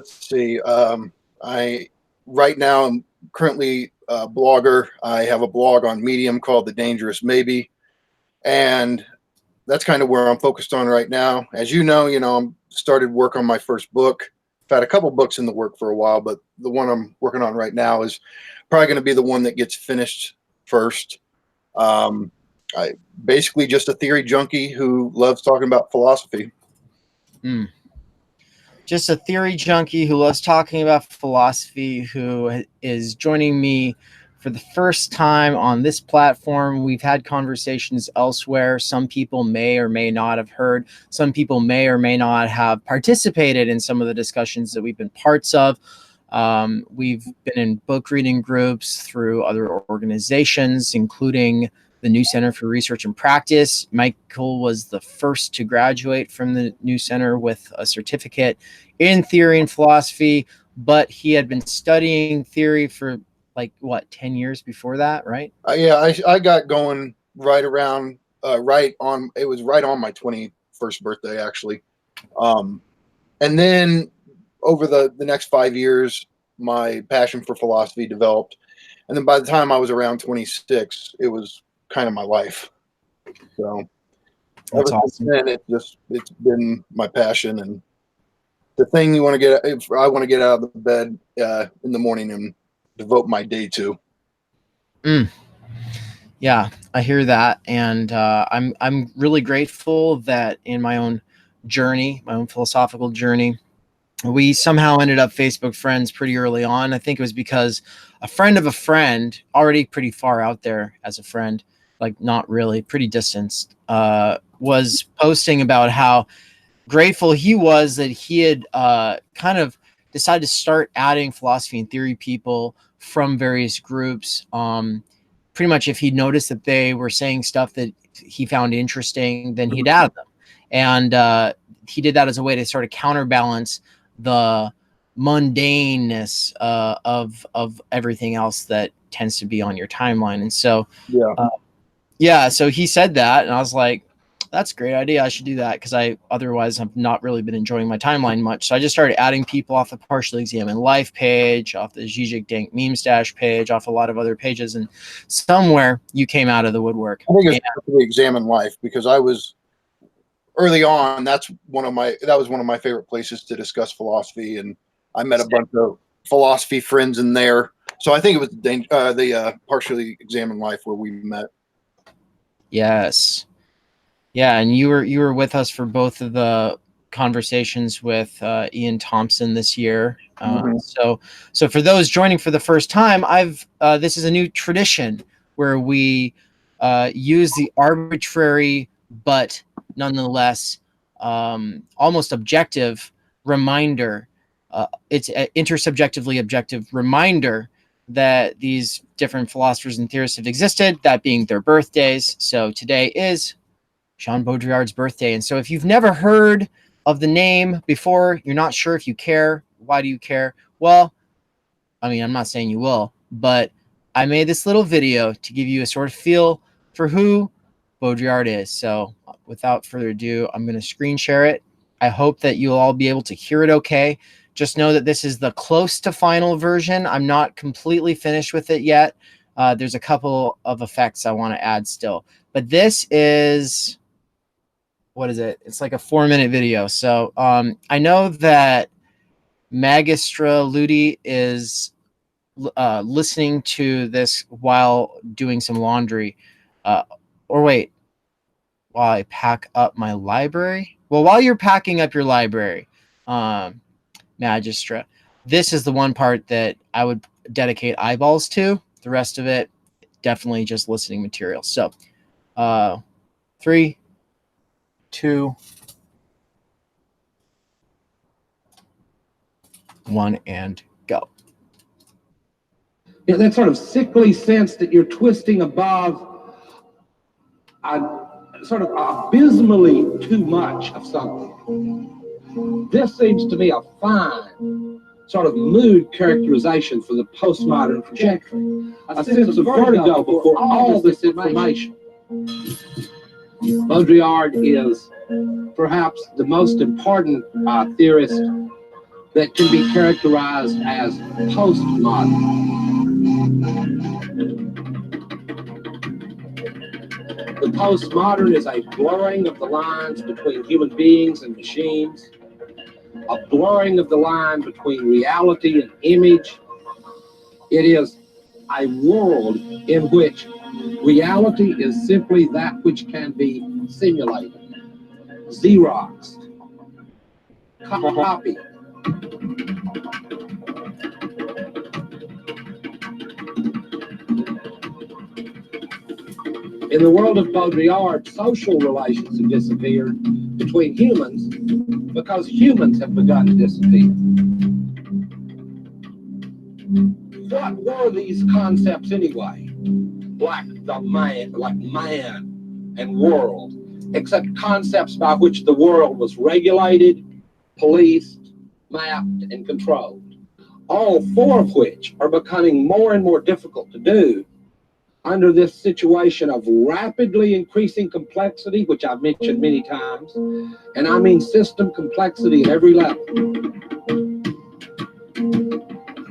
let's see. Right now I'm currently a blogger. I have a blog on Medium called The Dangerous Maybe, and that's kind of where I'm focused on right now. As you know, I'm started work on my first book. I've had a couple books in the work for a while, but the one I'm working on right now is probably going to be the one that gets finished first. I basically just a theory junkie who loves talking about philosophy. Just a theory junkie who loves talking about philosophy, who is joining me for the first time on this platform. We've had conversations elsewhere. Some people may or may not have heard. Some people may or may not have participated in some of the discussions that we've been parts of. We've been in book reading groups through other organizations, including the New Center for Research and Practice. Michael was the first to graduate from the New Center with a certificate in theory and philosophy, but he had been studying theory for 10 years before that, right? Yeah, I got going right around, it was right on my 21st birthday, actually. And then over the next 5 years, my passion for philosophy developed. And then by the time I was around 26, it was kind of my life. So that's awesome. Then it's been my passion and the thing I want to get out of the bed in the morning and devote my day to. Yeah, I hear that, and I'm really grateful that in my own journey, my own philosophical journey, we somehow ended up Facebook friends pretty early on. I think it was because a friend of a friend, already pretty far out there as a friend, not really, pretty distanced, was posting about how grateful he was that he had kind of decided to start adding philosophy and theory people from various groups. Pretty much if he noticed that they were saying stuff that he found interesting, then he'd add them. And he did that as a way to sort of counterbalance the mundaneness of everything else that tends to be on your timeline. And so, so he said that, and I was like, that's a great idea. I should do that because I otherwise have not really been enjoying my timeline much. So I just started adding people off the Partially Examined Life page, off the Zizek Dank Meme Stash page, off a lot of other pages, and somewhere you came out of the woodwork. I think it's Partially Examined Life because I was early on. That was one of my favorite places to discuss philosophy, and I met a bunch of philosophy friends in there. So I think it was the Partially Examined Life where we met. Yes. Yeah, and you were with us for both of the conversations with Ian Thompson this year. So for those joining for the first time, this is a new tradition where we use the arbitrary but nonetheless almost objective reminder. It's an intersubjectively objective reminder that these different philosophers and theorists have existed, that being their birthdays. So today is Jean Baudrillard's birthday. And so if you've never heard of the name before, you're not sure if you care. Why do you care? Well, I mean, I'm not saying you will, but I made this little video to give you a sort of feel for who Baudrillard is. So without further ado, I'm going to screen share it. I hope that you'll all be able to hear it okay. Just know that this is the close to final version. I'm not completely finished with it yet. There's a couple of effects I want to add still. But this is... what is it? It's like a 4-minute video. So I know that Magistra Ludi is listening to this while doing some laundry. Or wait, while I pack up my library? Well, while you're packing up your library, Magistra, this is the one part that I would dedicate eyeballs to. The rest of it, definitely just listening material. So 3, 2, 1, and go. Yeah, that sort of sickly sense that you're twisting above sort of abysmally too much of something. This seems to me a fine sort of mood characterization for the postmodern trajectory. A sense of vertigo before all this information. Baudrillard is perhaps the most important theorist that can be characterized as postmodern. The postmodern is a blurring of the lines between human beings and machines, a blurring of the line between reality and image. It is a world in which reality is simply that which can be simulated, Xeroxed, copied. In the world of Baudrillard, social relations have disappeared between humans because humans have begun to disappear. What were these concepts anyway? Like man and world, except concepts by which the world was regulated, policed, mapped, and controlled. All four of which are becoming more and more difficult to do under this situation of rapidly increasing complexity, which I've mentioned many times, and I mean system complexity at every level.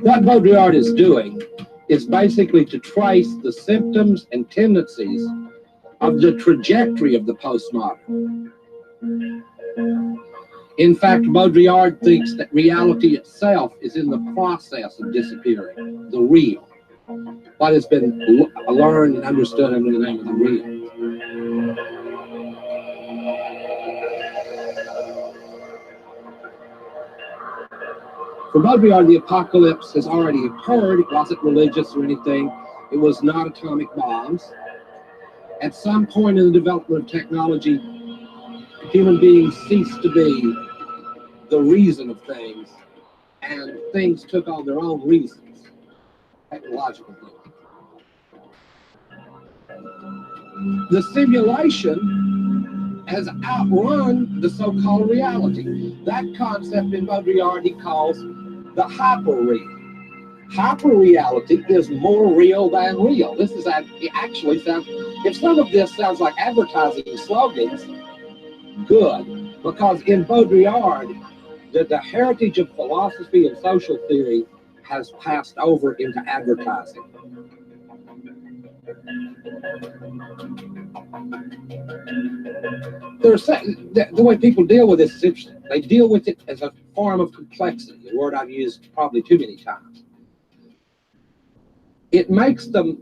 What Baudrillard is doing is basically to trace the symptoms and tendencies of the trajectory of the postmodern. In fact, Baudrillard thinks that reality itself is in the process of disappearing, the real. What has been learned and understood under the name of the real. For Baudrillard, the apocalypse has already occurred. It wasn't religious or anything. It was not atomic bombs. At some point in the development of technology, human beings ceased to be the reason of things, and things took on their own reasons, technological things. The simulation has outrun the so-called reality. That concept in Baudrillard he calls the hyperreal. Hyperreality is more real than real. This is actually sounds, if some of this sounds like advertising slogans, good, because in Baudrillard, the heritage of philosophy and social theory has passed over into advertising. The way people deal with this is interesting. They deal with it as a form of complexity, a word I've used probably too many times. It makes them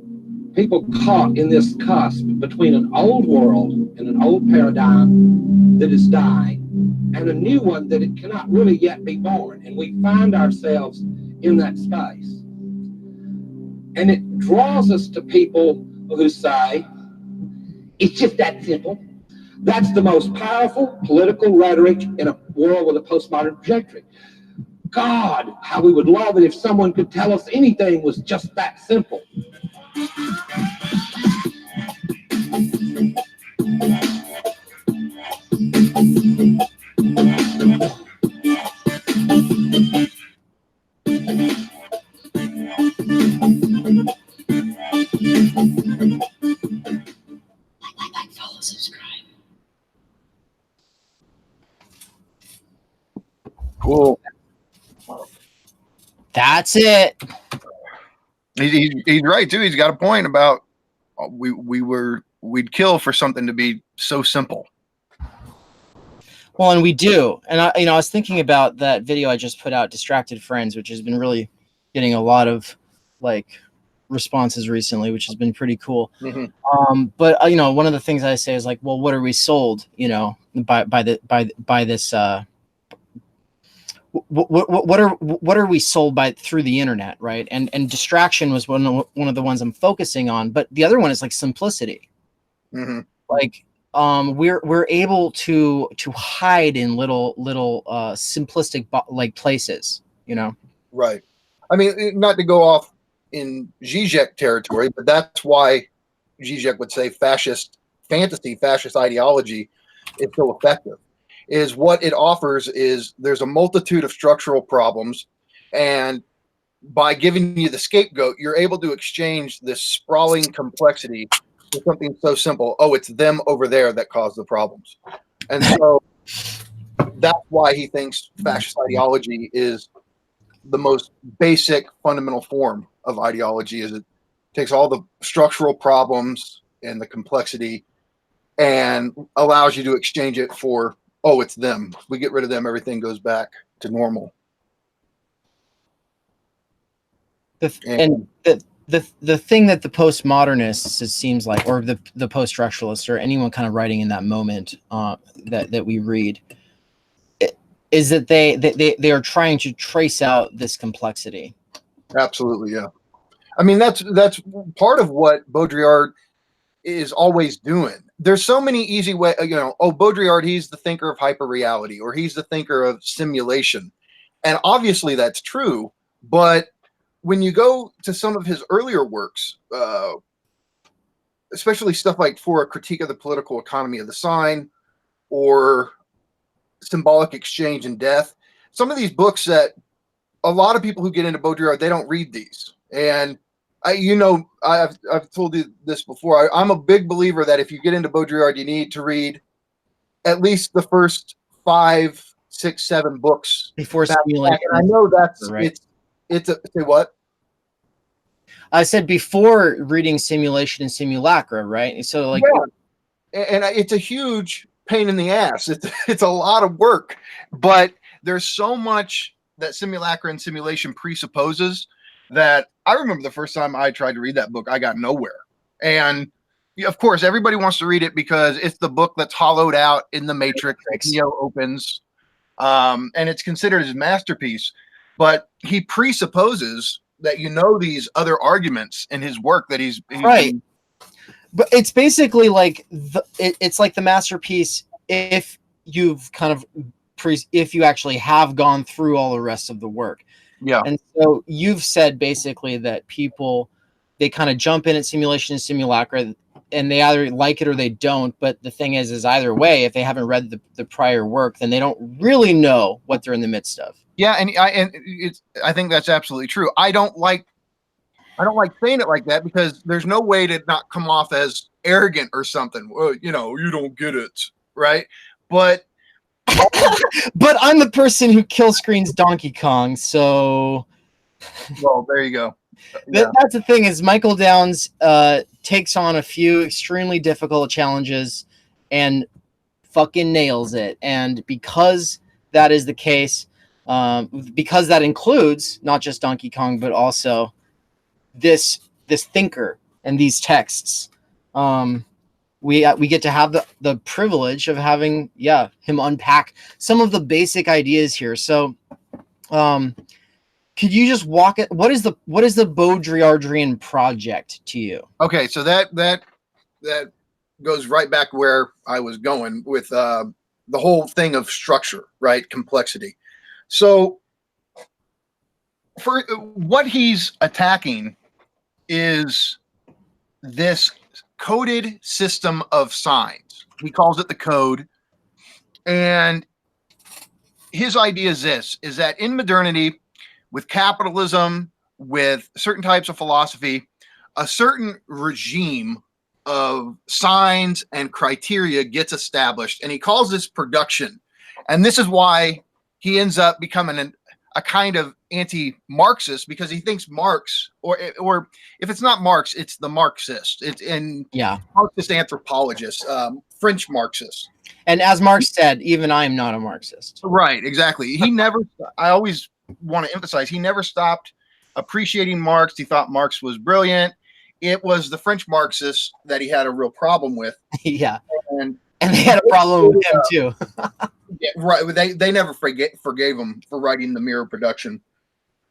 people caught in this cusp between an old world and an old paradigm that is dying and a new one that it cannot really yet be born. And we find ourselves in that space. And it draws us to people who say, it's just that simple. That's the most powerful political rhetoric in a world with a postmodern trajectory. God, how we would love it if someone could tell us anything was just that simple. Like, follow, subscribe. Cool. That's it. He's right too. He's got a point about we'd kill for something to be so simple. Well, and we do. And I was thinking about that video I just put out, Distracted Friends, which has been really getting a lot of like responses recently, which has been pretty cool. Mm-hmm. But one of the things I say is like, well, what are we sold, by this what are we sold by through the internet, right? And distraction was one of the ones I'm focusing on, but the other one is like simplicity. Mm-hmm. Like we're able to hide in little simplistic like places, Right. I mean, not to go off in Zizek territory, but that's why Zizek would say fascist ideology is so effective. Is what it offers is there's a multitude of structural problems, and by giving you the scapegoat, you're able to exchange this sprawling complexity for something so simple. Oh, it's them over there that caused the problems. And so that's why he thinks fascist ideology is the most basic fundamental form of ideology. Is it takes all the structural problems and the complexity and allows you to exchange it for, oh, it's them. If we get rid of them, everything goes back to normal. The thing that the postmodernists, it seems like, or the post-structuralists, or anyone kind of writing in that moment that we read, is that they are trying to trace out this complexity. Absolutely, yeah. I mean, that's part of what Baudrillard is always doing. There's so many easy ways, oh, Baudrillard, he's the thinker of hyperreality, or he's the thinker of simulation. And obviously that's true, but when you go to some of his earlier works, especially stuff like For a Critique of the Political Economy of the Sign or Symbolic Exchange and Death, some of these books that a lot of people who get into Baudrillard, they don't read these. And I've told you this before. I'm a big believer that if you get into Baudrillard, you need to read at least the first 5, 6, 7 books before Simulation. And I know that's right. It's a say what? I said before reading Simulation and Simulacra, right? So like, yeah. And it's a huge pain in the ass. It's a lot of work, but there's so much that Simulacra and Simulation presupposes that I remember the first time I tried to read that book, I got nowhere. And of course, everybody wants to read it because it's the book that's hollowed out in the Matrix. Neo opens, and it's considered his masterpiece. But he presupposes that these other arguments in his work that he's right. But it's basically like it's like the masterpiece if you've kind of if you actually have gone through all the rest of the work. Yeah. And so you've said basically that people, they kind of jump in at Simulation and Simulacra and they either like it or they don't. But the thing is either way, if they haven't read the prior work, then they don't really know what they're in the midst of. Yeah. And I think that's absolutely true. I don't like saying it like that because there's no way to not come off as arrogant or something. Well, you don't get it. Right. But I'm the person who kill screens Donkey Kong, so well, there you go. Yeah. That's the thing is Michael Downs takes on a few extremely difficult challenges and fucking nails it. And because that is the case, because that includes not just Donkey Kong but also this thinker and these texts, we get to have the privilege of having him unpack some of the basic ideas here. So could you just walk it? What is the Baudrillardian project to you? Okay, so that goes right back where I was going with the whole thing of structure, right? Complexity. So for what he's attacking is this coded system of signs. He calls it the code. And his idea is that in modernity, with capitalism, with certain types of philosophy, a certain regime of signs and criteria gets established. And he calls this production. And this is why he ends up becoming a kind of anti-Marxist, because he thinks Marx, or if it's not Marx, it's the Marxist. It's Marxist anthropologist, French Marxist. And as Marx said, even I am not a Marxist. Right, exactly. He never. I always want to emphasize he never stopped appreciating Marx. He thought Marx was brilliant. It was the French Marxists that he had a real problem with. Yeah, and they had a problem with him too. Yeah, right. They never forgave him for writing The Mirror Production.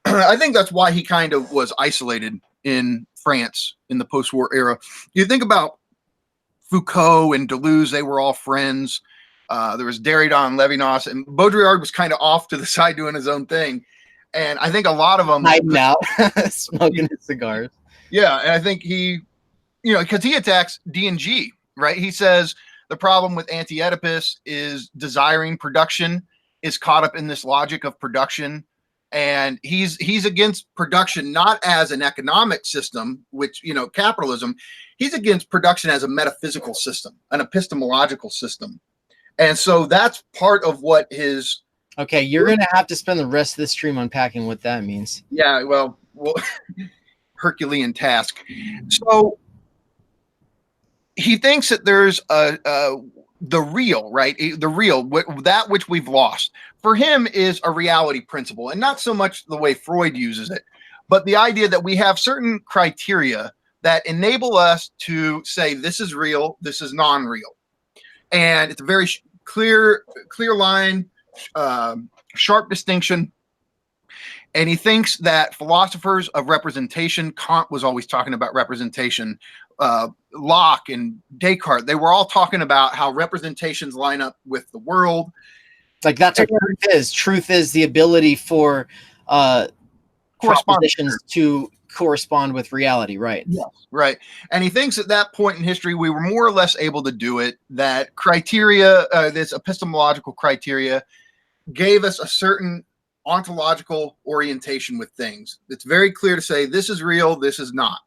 I think that's why he kind of was isolated in France in the post-war era. You think about Foucault and Deleuze; they were all friends. There was Derrida and Levinas, and Baudrillard was kind of off to the side doing his own thing. And I think a lot of them hiding out, smoking his cigars. Yeah, and I think he, because he attacks D&G, right? He says the problem with anti-Oedipus is desiring production is caught up in this logic of production. And he's against production, not as an economic system, which, capitalism. He's against production as a metaphysical system, an epistemological system. And so that's part of what his Okay, you're going to have to spend the rest of this stream unpacking what that means. Yeah, well Herculean task. So he thinks that there's the real, right? The real, that which we've lost, for him is a reality principle, and not so much the way Freud uses it, but the idea that we have certain criteria that enable us to say this is real, this is non-real, and it's a very clear line, sharp distinction. And he thinks that philosophers of representation, Kant was always talking about representation, Locke and Descartes, they were all talking about how representations line up with the world. Like that's what truth is. Truth is the ability for propositions to correspond with reality, right? Yes, right. And he thinks at that point in history, we were more or less able to do it. That criteria, this epistemological criteria, gave us a certain ontological orientation with things. It's very clear to say this is real, this is not.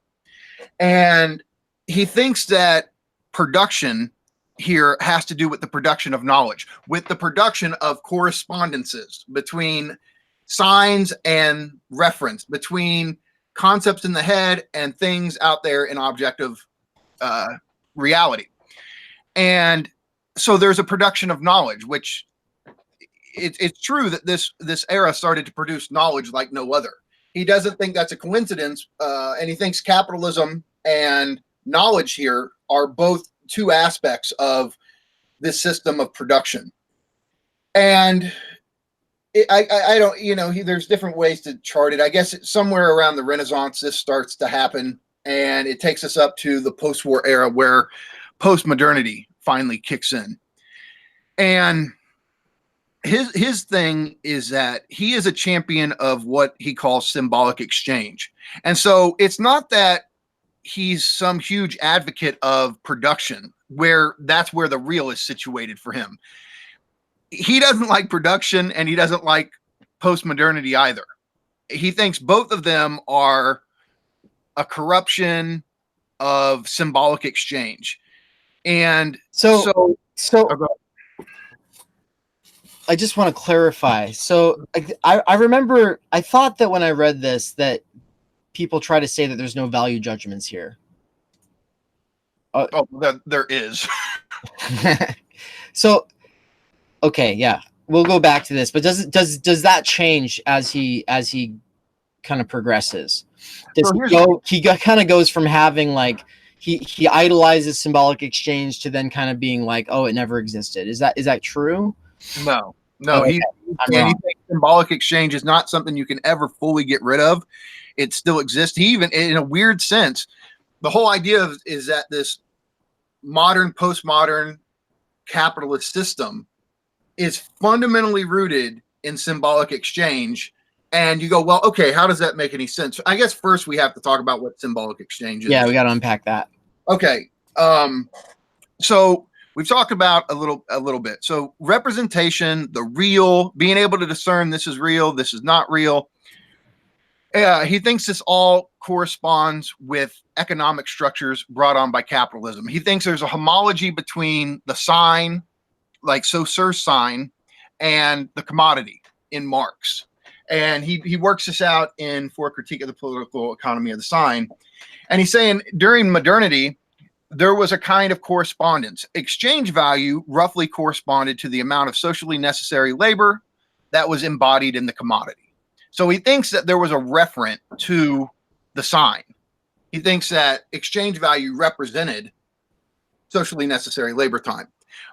And he thinks that production here has to do with the production of knowledge, with the production of correspondences between signs and reference, between concepts in the head and things out there in objective reality. And so there's a production of knowledge, which it's true that this era started to produce knowledge like no other. He doesn't think that's a coincidence, and he thinks capitalism and knowledge here are both two aspects of this system of production. And I don't, there's different ways to chart it. I guess somewhere around the Renaissance, this starts to happen, and it takes us up to the post-war era where postmodernity finally kicks in. And his thing is that he is a champion of what he calls symbolic exchange. And so it's not that he's some huge advocate of production, where that's where the real is situated for him. He doesn't like production, and he doesn't like postmodernity either. He thinks both of them are a corruption of symbolic exchange. And so I just want to clarify. So I remember, I thought that when I read this, that people try to say that there's no value judgments here. There is. So, okay, yeah, we'll go back to this. But does that change as he kind of progresses? He kind of goes from having like he idolizes symbolic exchange to then kind of being like, oh, it never existed. Is that true? No. Okay. He thinks symbolic exchange is not something you can ever fully get rid of. It still exists. He even, in a weird sense, the whole idea is that this modern, postmodern capitalist system is fundamentally rooted in symbolic exchange. And you go, well, okay, how does that make any sense? I guess first we have to talk about what symbolic exchange is. Yeah, we got to unpack that. Okay. So we've talked about a little bit. So representation, the real, being able to discern this is real, this is not real. He thinks this all corresponds with economic structures brought on by capitalism. He thinks there's a homology between the sign, like Saussure sign, and the commodity in Marx. And he works this out in For Critique of the Political Economy of the Sign. And he's saying during modernity, there was a kind of correspondence. Exchange value roughly corresponded to the amount of socially necessary labor that was embodied in the commodity. So he thinks that there was a referent to the sign. He thinks that exchange value represented socially necessary labor time.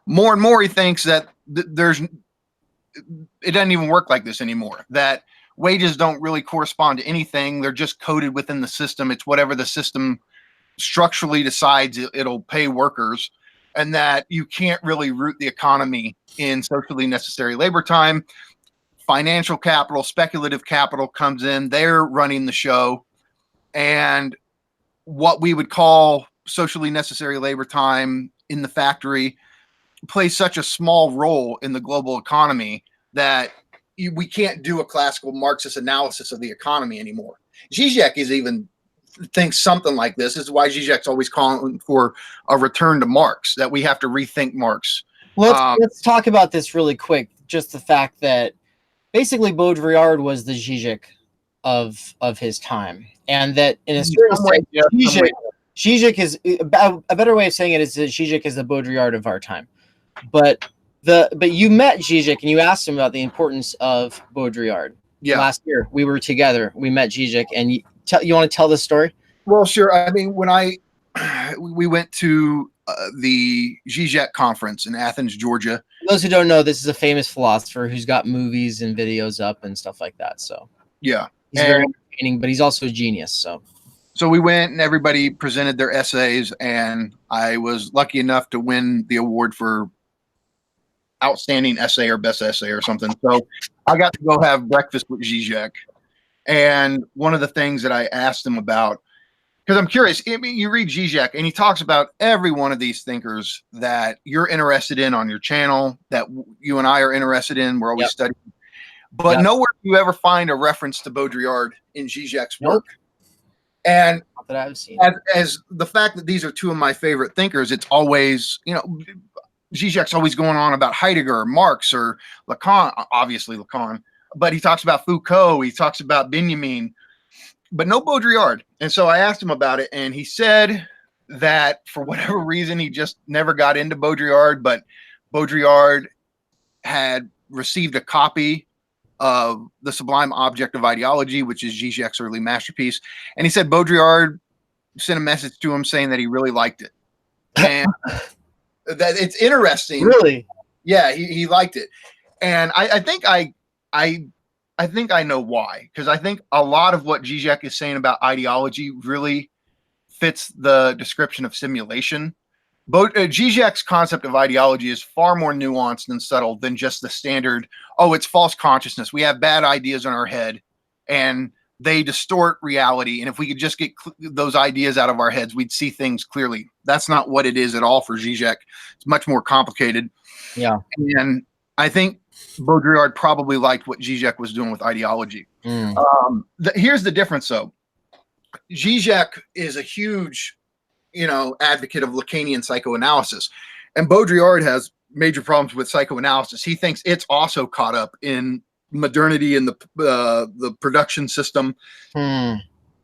More and more, he thinks that it doesn't even work like this anymore, that wages don't really correspond to anything. They're just coded within the system. It's whatever the system structurally decides it'll pay workers, and that you can't really root the economy in socially necessary labor time. Financial capital, speculative capital comes in, they're running the show, and what we would call socially necessary labor time in the factory plays such a small role in the global economy that we can't do a classical Marxist analysis of the economy anymore. Zizek is even thinks something like this. This is why Zizek's always calling for a return to Marx, that we have to rethink Marx. Let's talk about this really quick. Just the fact that basically Baudrillard was the Zizek of his time, and that in a certain way, Zizek is a better way of saying it is that Zizek is the Baudrillard of our time. But you met Zizek and you asked him about the importance of Baudrillard. Yeah. Last year we were together. We met Zizek, and you want to tell the story? Well, sure. I mean, when we went to the Zizek conference in Athens, Georgia. For those who don't know, this is a famous philosopher who's got movies and videos up and stuff like that. So yeah, he's very entertaining, but he's also a genius. So we went and everybody presented their essays, and I was lucky enough to win the award for outstanding essay or best essay or something. So I got to go have breakfast with Zizek. And one of the things that I asked him about, because I'm curious, I mean, you read Zizek and he talks about every one of these thinkers that you're interested in on your channel, that you and I are interested in. We're always studying. But nowhere do you ever find a reference to Baudrillard in Zizek's work. And that I've seen. As the fact that these are two of my favorite thinkers, it's always, Zizek's always going on about Heidegger, or Marx, or Lacan, obviously Lacan, but he talks about Foucault, he talks about Benjamin, but no Baudrillard. And so I asked him about it, and he said that for whatever reason, he just never got into Baudrillard, but Baudrillard had received a copy of The Sublime Object of Ideology, which is Zizek's early masterpiece. And he said Baudrillard sent a message to him saying that he really liked it. And that it's interesting. Really? Yeah, he liked it. And I think I know why, because I think a lot of what Zizek is saying about ideology really fits the description of simulation. But Zizek's concept of ideology is far more nuanced and subtle than just the standard, it's false consciousness. We have bad ideas in our head and they distort reality. And if we could just get those ideas out of our heads, we'd see things clearly. That's not what it is at all for Zizek. It's much more complicated. Yeah. And I think Baudrillard probably liked what Zizek was doing with ideology. Here's the difference, though. Zizek is a huge, advocate of Lacanian psychoanalysis, and Baudrillard has major problems with psychoanalysis. He thinks it's also caught up in modernity and the production system.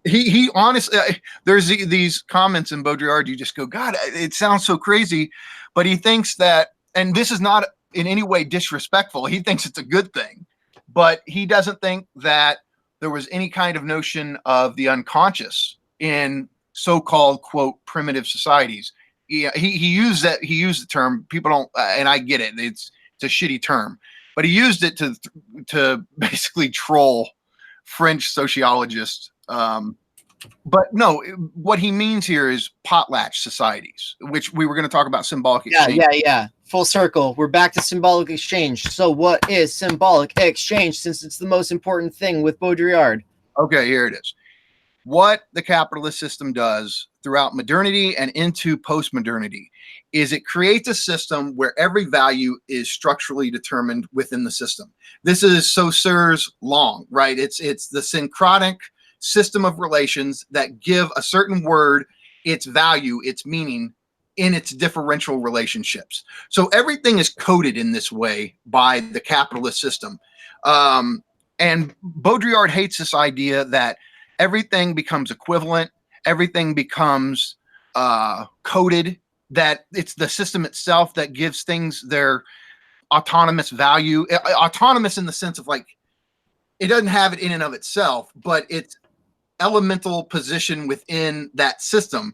He honestly, there's these comments in Baudrillard, you just go, God, it sounds so crazy, but he thinks that, and this is not in any way disrespectful, he thinks it's a good thing, but he doesn't think that there was any kind of notion of the unconscious in so-called, quote, primitive societies. He used the term, people don't, and I get it, it's a shitty term, but he used it to basically troll French sociologists. But no, what he means here is potlatch societies, which we were going to talk about symbolic exchange. Yeah. Full circle. We're back to symbolic exchange. So what is symbolic exchange, since it's the most important thing with Baudrillard? Okay, here it is. What the capitalist system does throughout modernity and into postmodernity is it creates a system where every value is structurally determined within the system. This is Saussure's law, right? It's the syncretic system of relations that give a certain word its value, its meaning in its differential relationships. So everything is coded in this way by the capitalist system. And Baudrillard hates this idea that everything becomes equivalent, everything becomes coded, that it's the system itself that gives things their autonomous value. Autonomous in the sense of, like, it doesn't have it in and of itself, but its elemental position within that system,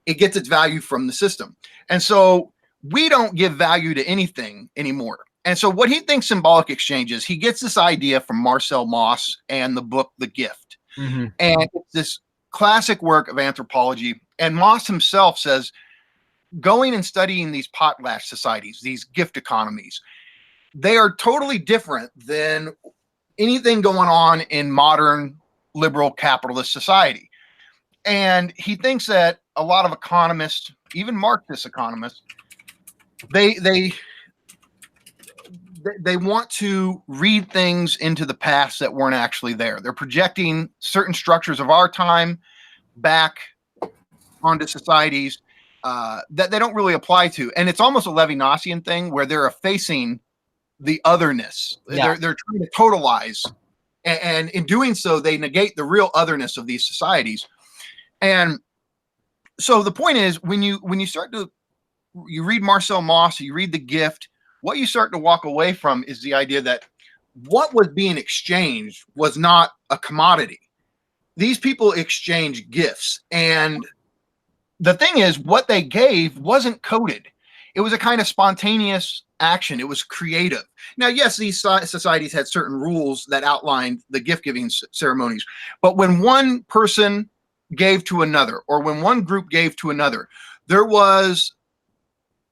it gets its value from the system. And so we don't give value to anything anymore. And so what he thinks symbolic exchange is, he gets this idea from Marcel Mauss and the book The Gift. And it's this classic work of anthropology. And Mauss himself says, going and studying these potlatch societies, these gift economies, they are totally different than anything going on in modern liberal capitalist society. And he thinks that a lot of economists, even Marxist economists, they want to read things into the past that weren't actually there. They're projecting certain structures of our time back onto societies that they don't really apply to. And it's almost a Levinasian thing where they're effacing the otherness. Yeah. They're trying to totalize, and in doing so, they negate the real otherness of these societies. And so the point is, when you start to read Marcel Mauss, you read The Gift, what you start to walk away from is the idea that what was being exchanged was not a commodity. These people exchanged gifts, and the thing is, what they gave wasn't coded. It was a kind of spontaneous action. It was creative. Now, yes, these societies had certain rules that outlined the gift-giving ceremonies, but when one person gave to another, or when one group gave to another, there was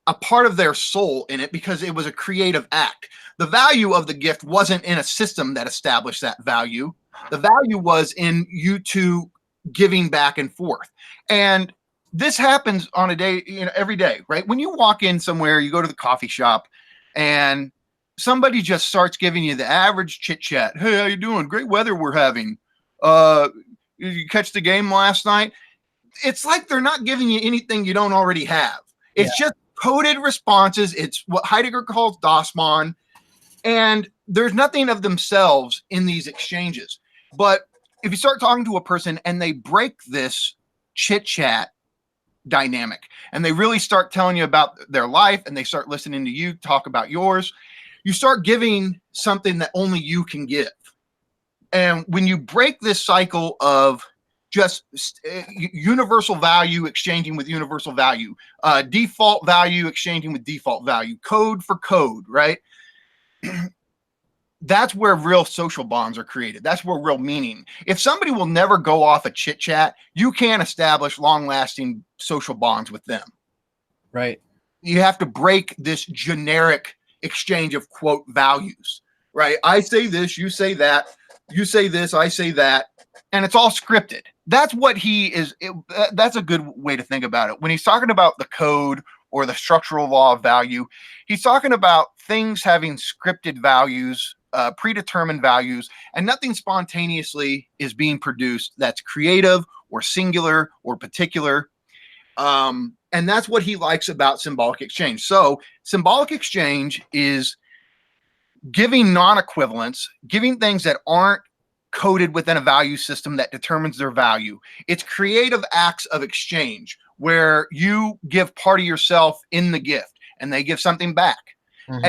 a part of their soul in it because it was a creative act. The value of the gift wasn't in a system that established that value. The value was in you two giving back and forth. And this happens on a day, every day, right? When you walk in somewhere, you go to the coffee shop and somebody just starts giving you the average chit chat. Hey, how you doing? Great weather we're having. Did you catch the game last night? It's like they're not giving you anything you don't already have. It's just coded responses. It's what Heidegger calls Dasemann. And there's nothing of themselves in these exchanges. But if you start talking to a person and they break this chit chat dynamic and they really start telling you about their life and they start listening to you talk about yours, you start giving something that only you can give. And when you break this cycle of just universal value exchanging with universal value, default value exchanging with default value, code for code, right? That's where real social bonds are created. That's where real meaning. If somebody will never go off a chit chat, you can't establish long-lasting social bonds with them. Right. You have to break this generic exchange of quote values, right? I say this, you say that, you say this, I say that, and it's all scripted. That's what he is. That's a good way to think about it. When he's talking about the code or the structural law of value, he's talking about things having scripted values, predetermined values, and nothing spontaneously is being produced that's creative or singular or particular. And that's what he likes about symbolic exchange. So symbolic exchange is giving non-equivalents, giving things that aren't coded within a value system that determines their value. It's creative acts of exchange where you give part of yourself in the gift and they give something back. Mm-hmm.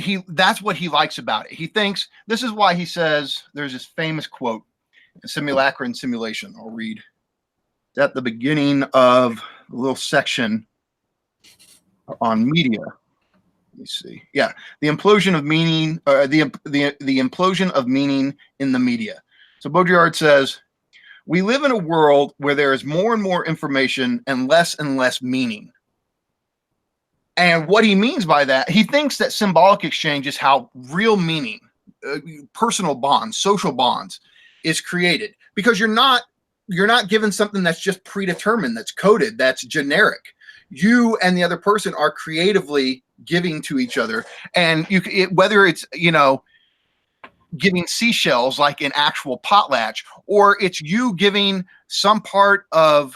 And that's what he likes about it. He thinks, this is why he says, there's this famous quote in Simulacra and Simulation. I'll read. It's at the beginning of a little section on media. Let me see. Yeah, the implosion of meaning, the implosion of meaning in the media. So Baudrillard says, we live in a world where there is more and more information and less meaning. And what he means by that, he thinks that symbolic exchange is how real meaning, personal bonds, social bonds, is created. Because you're not given something that's just predetermined, that's coded, that's generic. You and the other person are creatively giving to each other, and whether it's giving seashells like an actual potlatch, or it's you giving some part of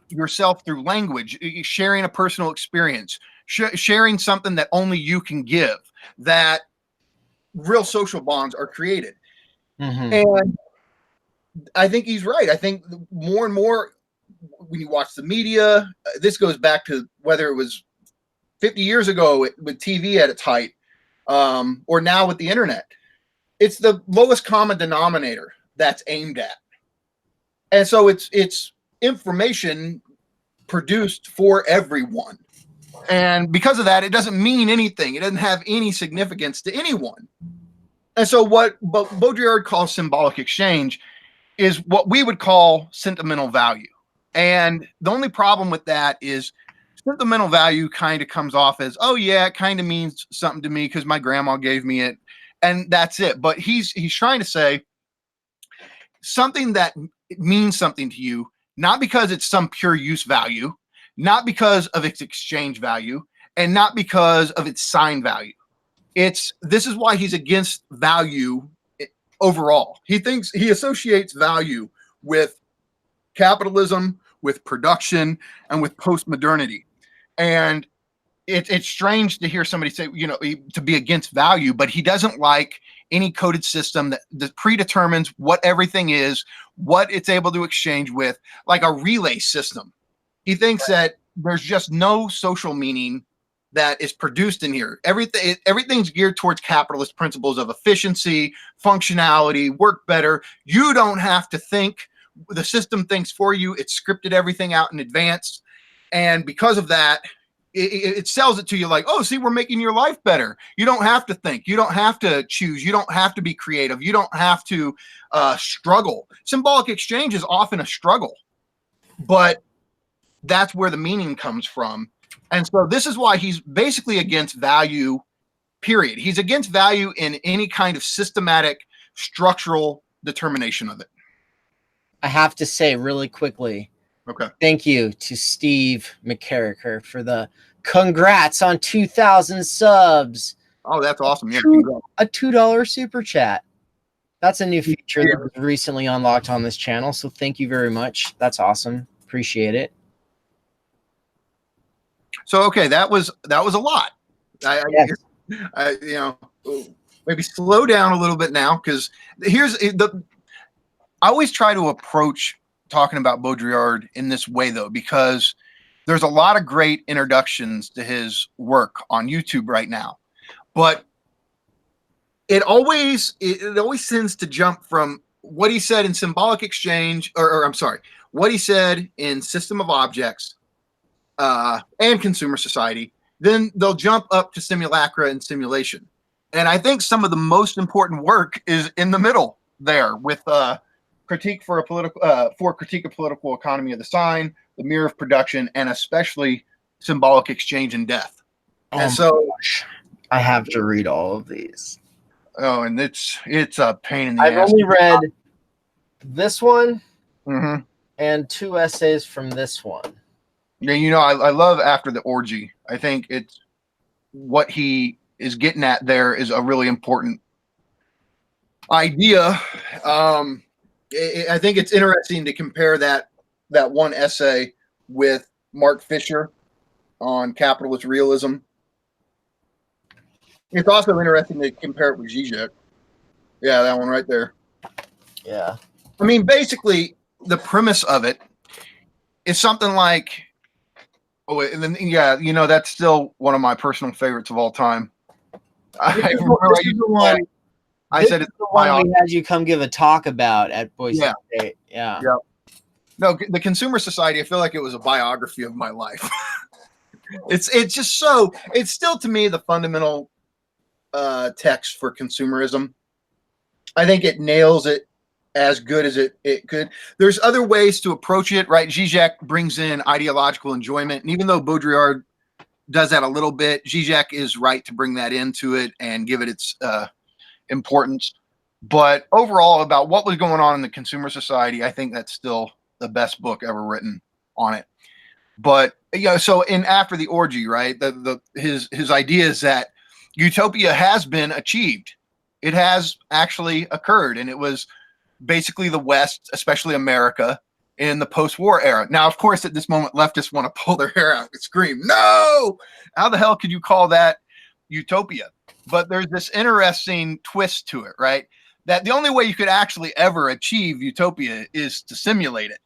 yourself through language, sharing a personal experience, sharing something that only you can give, that real social bonds are created. Mm-hmm. And I think he's right. I think more and more when you watch the media, this goes back to whether it was 50 years ago with TV at its height, or now with the internet. It's the lowest common denominator that's aimed at. And so it's information produced for everyone. And because of that, it doesn't mean anything. It doesn't have any significance to anyone. And so what Baudrillard calls symbolic exchange is what we would call sentimental value. And the only problem with that is sentimental value kind of comes off as, oh yeah, it kind of means something to me because my grandma gave me it, and that's it. But he's trying to say something that means something to you, not because it's some pure use value, not because of its exchange value, and not because of its sign value. This is why he's against value overall. He associates value with capitalism, with production, and with postmodernity. And it's strange to hear somebody say, you know, to be against value, but he doesn't like any coded system that predetermines what everything is, what it's able to exchange with, like a relay system. He thinks that there's just no social meaning that is produced in here. Everything's geared towards capitalist principles of efficiency, functionality, work better. You don't have to think. The system thinks for you. It's scripted everything out in advance. And because of that, it sells it to you like, oh, see, we're making your life better. You don't have to think. You don't have to choose. You don't have to be creative. You don't have to struggle. Symbolic exchange is often a struggle, but that's where the meaning comes from. And so this is why he's basically against value, period. He's against value in any kind of systematic, structural determination of it. I have to say really quickly, okay, thank you to Steve McCarricker for the congrats on 2,000 subs. Oh, that's awesome. Yeah, a $2 super chat. That's a new feature that was recently unlocked on this channel. So thank you very much. That's awesome. Appreciate it. So, okay, that was a lot. Yes. I you know, maybe slow down a little bit now, because I always try to approach talking about Baudrillard in this way, though, because there's a lot of great introductions to his work on YouTube right now, but it always tends to jump from what he said in Symbolic Exchange, or I'm sorry, what he said in System of Objects and Consumer Society. Then they'll jump up to Simulacra and Simulation, and I think some of the most important work is in the middle there with critique for critique of political economy of the sign, the mirror of production, and especially Symbolic Exchange and Death. Oh, and so gosh. I have to read all of these. Oh, and it's a pain in the ass. I've only read this one and 2 essays from this one. Yeah, you know, I love After the Orgy. I think it's what he is getting at there is a really important idea. I think it's interesting to compare that one essay with Mark Fisher on capitalist realism. It's also interesting to compare it with Zizek. Yeah, that one right there. Yeah. I mean, basically, the premise of it is something like, and then, yeah, you know, that's still one of my personal favorites of all time. I said it's the one we had you come give a talk about at Boise State. Yeah. No, the Consumer Society, I feel like it was a biography of my life. It's just so, it's still to me the fundamental text for consumerism. I think it nails it as good as it could. There's other ways to approach it, right? Zizek brings in ideological enjoyment, and even though Baudrillard does that a little bit, Zizek is right to bring that into it and give it its importance. But overall, about what was going on in the Consumer Society, I think that's still the best book ever written on it. But so in After the Orgy, right, his idea is that Utopia has been achieved. It has actually occurred, and it was basically the West, especially America, in the post-war era. Now, of course, at this moment, leftists want to pull their hair out and scream, no! How the hell could you call that Utopia? But there's this interesting twist to it, right? That the only way you could actually ever achieve Utopia is to simulate it.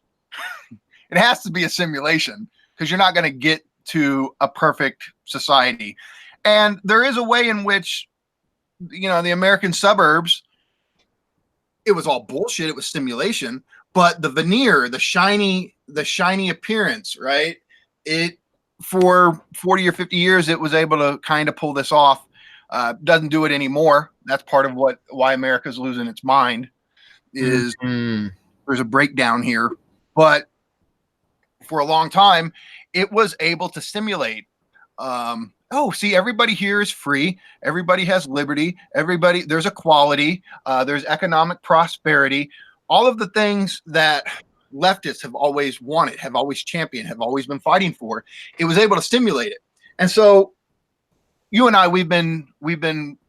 It has to be a simulation, because you're not going to get to a perfect society. And there is a way in which, you know, the American suburbs, it was all bullshit. It was simulation, but the veneer, the shiny appearance, right? It, for 40 or 50 years, it was able to kind of pull this off. Doesn't do it anymore. That's part of why America's losing its mind is there's a breakdown here. But for a long time, it was able to simulate. See, everybody here is free. Everybody has liberty. There's equality. There's economic prosperity. All of the things that leftists have always wanted, have always championed, have always been fighting for. It was able to stimulate it. And so you and I, we've been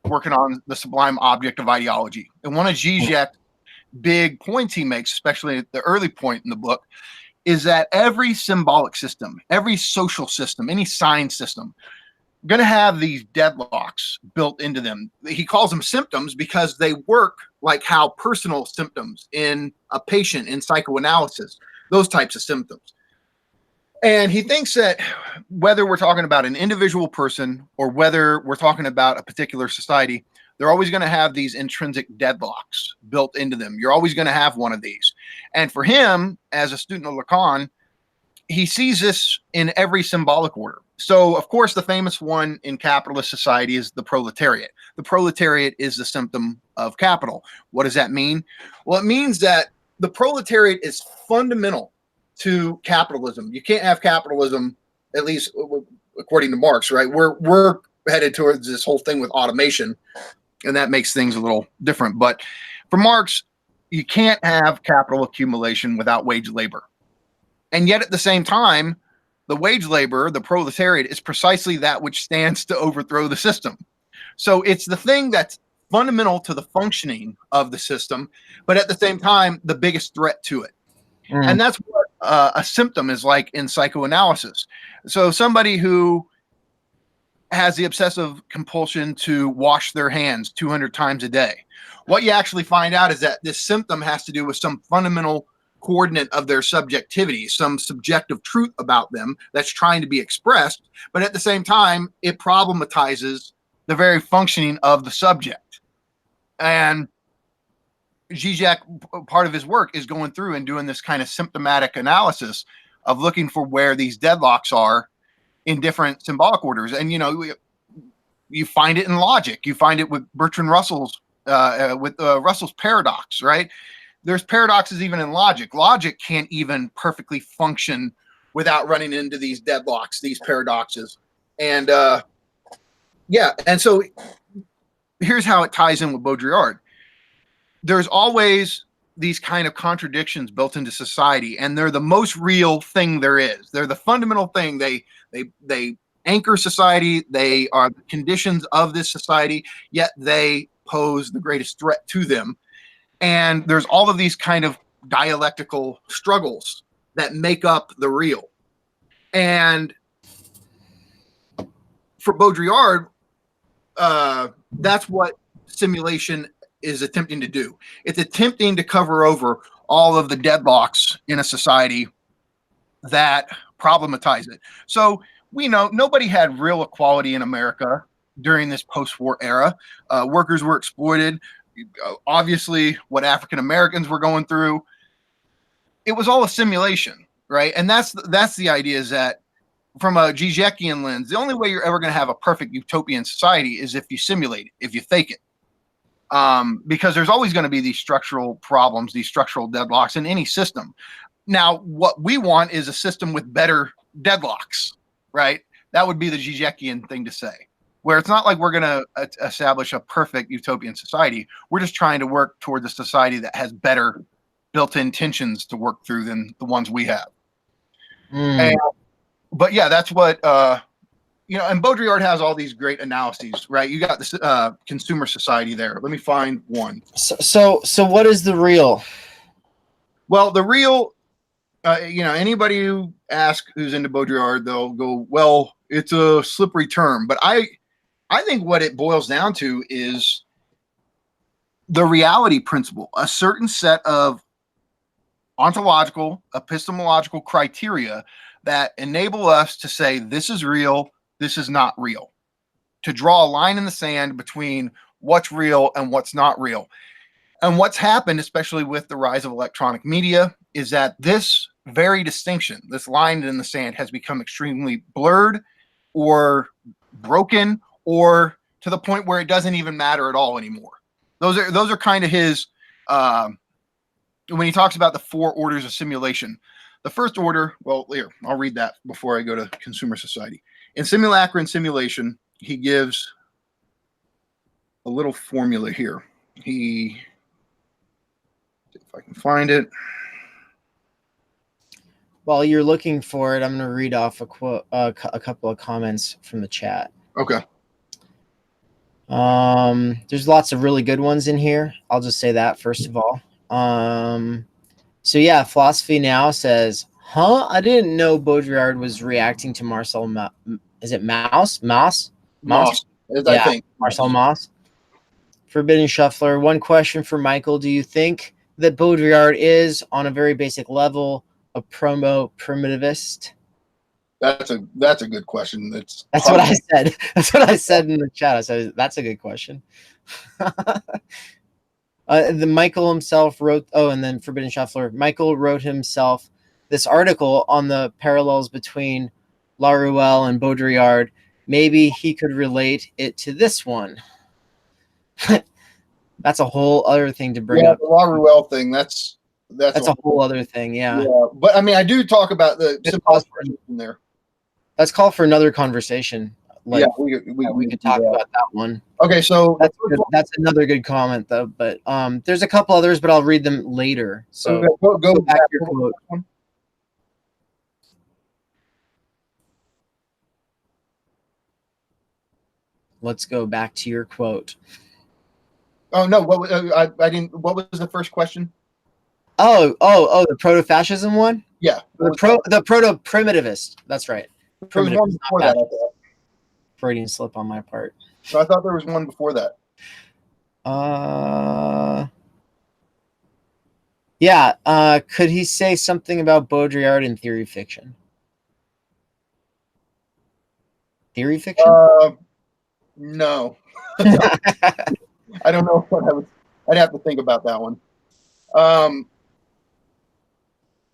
working on the sublime object of ideology. And one of Zizek's big points he makes, especially at the early point in the book, is that every symbolic system, every social system, any sign system, going to have these deadlocks built into them. He calls them symptoms because they work like how personal symptoms in a patient in psychoanalysis, those types of symptoms. And he thinks that whether we're talking about an individual person or whether we're talking about a particular society, they're always going to have these intrinsic deadlocks built into them. You're always going to have one of these. And for him, as a student of Lacan, he sees this in every symbolic order. So, of course, the famous one in capitalist society is the proletariat. The proletariat is the symptom of capital. What does that mean? Well, it means that the proletariat is fundamental to capitalism. You can't have capitalism, at least according to Marx, right? We're headed towards this whole thing with automation, and that makes things a little different. But for Marx, you can't have capital accumulation without wage labor. And yet at the same time, the wage labor, the proletariat, is precisely that which stands to overthrow the system. So it's the thing that's fundamental to the functioning of the system, but at the same time, the biggest threat to it. And that's what a symptom is like in psychoanalysis. So somebody who has the obsessive compulsion to wash their hands 200 times a day, what you actually find out is that this symptom has to do with some fundamental coordinate of their subjectivity, some subjective truth about them that's trying to be expressed, but at the same time, it problematizes the very functioning of the subject. And Zizek, part of his work is going through and doing this kind of symptomatic analysis of looking for where these deadlocks are in different symbolic orders. And, you know, you find it in logic. You find it with Bertrand Russell's, Russell's paradox, right? There's paradoxes even in logic. Logic can't even perfectly function without running into these deadlocks, these paradoxes. And yeah, and so here's how it ties in with Baudrillard. There's always these kind of contradictions built into society, and they're the most real thing there is. They're the fundamental thing. They anchor society. They are the conditions of this society, yet they pose the greatest threat to them. And there's all of these kind of dialectical struggles that make up the real. And for Baudrillard, that's what simulation is attempting to do. It's attempting to cover over all of the deadlocks in a society that problematize it. So we know nobody had real equality in America during this post-war era. Workers were exploited. Obviously, what African Americans were going through, it was all a simulation, right? And that's the idea, is that from a Zizekian lens, the only way you're ever going to have a perfect utopian society is if you simulate it, if you fake it. Because there's always going to be these structural problems, these structural deadlocks in any system. Now, what we want is a system with better deadlocks, right? That would be the Zizekian thing to say, where it's not like we're going to establish a perfect utopian society. We're just trying to work towards a society that has better built-in tensions to work through than the ones we have. But yeah, that's what, you know, and Baudrillard has all these great analyses, right? You got this consumer society there. Let me find one. So what is the real? Well, the real, you know, anybody who asks who's into Baudrillard, they'll go, well, it's a slippery term. But I think what it boils down to is the reality principle, a certain set of ontological, epistemological criteria that enable us to say this is real, this is not real, to draw a line in the sand between what's real and what's not real. And what's happened, especially with the rise of electronic media, is that this very distinction, this line in the sand, has become extremely blurred or broken, or to the point where it doesn't even matter at all anymore. Those are kind of his, when he talks about the 4 orders of simulation. The first order, well, here, I'll read that before I go to consumer society. In Simulacra and Simulation, he gives a little formula here. See if I can find it. While you're looking for it, I'm going to read off a quote, a couple of comments from the chat. Okay. There's lots of really good ones in here. I'll just say that first of all. So yeah, Philosophy Now says, "Huh? I didn't know Baudrillard was reacting to Marcel is it Moss? Moss, as I think. Marcel Moss. Forbidden Shuffler. One question for Michael. Do you think that Baudrillard is, on a very basic level, a promo-primitivist? That's a good question. That's what I said. That's what I said in the chat. I said, that's a good question. The Michael himself wrote, and then Forbidden Shuffler. Michael wrote himself this article on the parallels between Laruelle and Baudrillard. Maybe he could relate it to this one. That's a whole other thing to bring up. The Laruelle thing, that's a whole other thing, yeah. But I mean, I do talk about the symbolic in there. Let's call for another conversation. We could talk about that one. Okay, so that's another good comment, though. But there's a couple others, but I'll read them later. So go back to your quote. Let's go back to your quote. Oh no! I didn't. What was the first question? The proto-fascism one. Yeah, the proto-primitivist. That's right. There was one before that. Freudian slip on my part. So I thought there was one before that. Yeah. Could he say something about Baudrillard in theory fiction? Theory fiction? No. I don't know what I'd have to think about that one.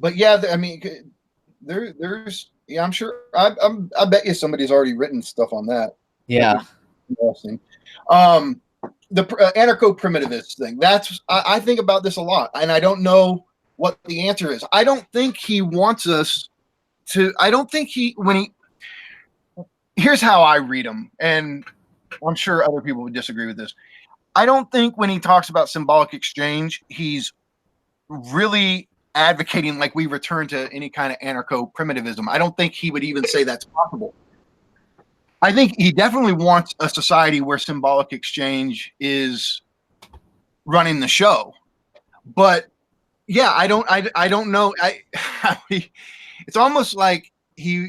But yeah, I mean, there's. Yeah, I'm sure. I bet you somebody's already written stuff on that. Yeah. Interesting. The anarcho-primitivist thing. I think about this a lot, and I don't know what the answer is. I don't think he wants us to. I don't think here's how I read him, and I'm sure other people would disagree with this. I don't think when he talks about symbolic exchange, he's really advocating like we return to any kind of anarcho-primitivism. I don't think he would even say that's possible. I think he definitely wants a society where symbolic exchange is running the show. But yeah, I don't know. It's almost like you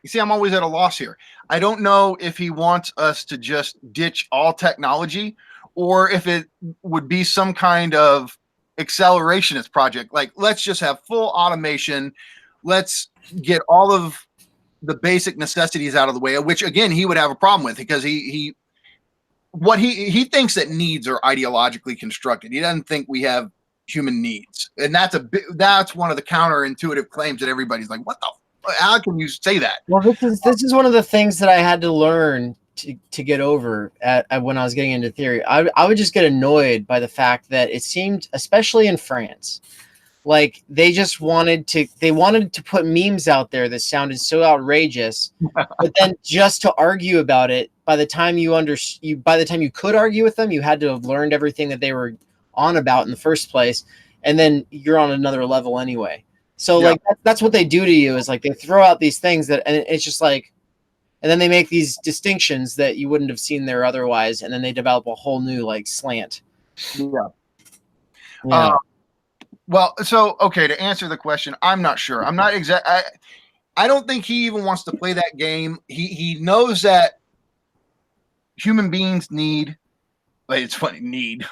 see, I'm always at a loss here. I don't know if he wants us to just ditch all technology or if it would be some kind of accelerationist project. Like, let's just have full automation. Let's get all of the basic necessities out of the way, which again, he would have a problem with because he thinks that needs are ideologically constructed. He doesn't think we have human needs. And that's one of the counterintuitive claims that everybody's like, what the how can you say that? Well, this is one of the things that I had to learn to get over at when I was getting into theory. I would just get annoyed by the fact that it seemed, especially in France, like they wanted to put memes out there that sounded so outrageous, but then just to argue about it, by the time you could argue with them, you had to have learned everything that they were on about in the first place, and then you're on another level anyway. So like that's what they do to you, is like they throw out these things and it's just like, and then they make these distinctions that you wouldn't have seen there otherwise, and then they develop a whole new like slant. Yeah. Well, so okay, to answer the question, I'm not sure. I'm not exact. I don't think he even wants to play that game. He knows that human beings need. But it's funny, need.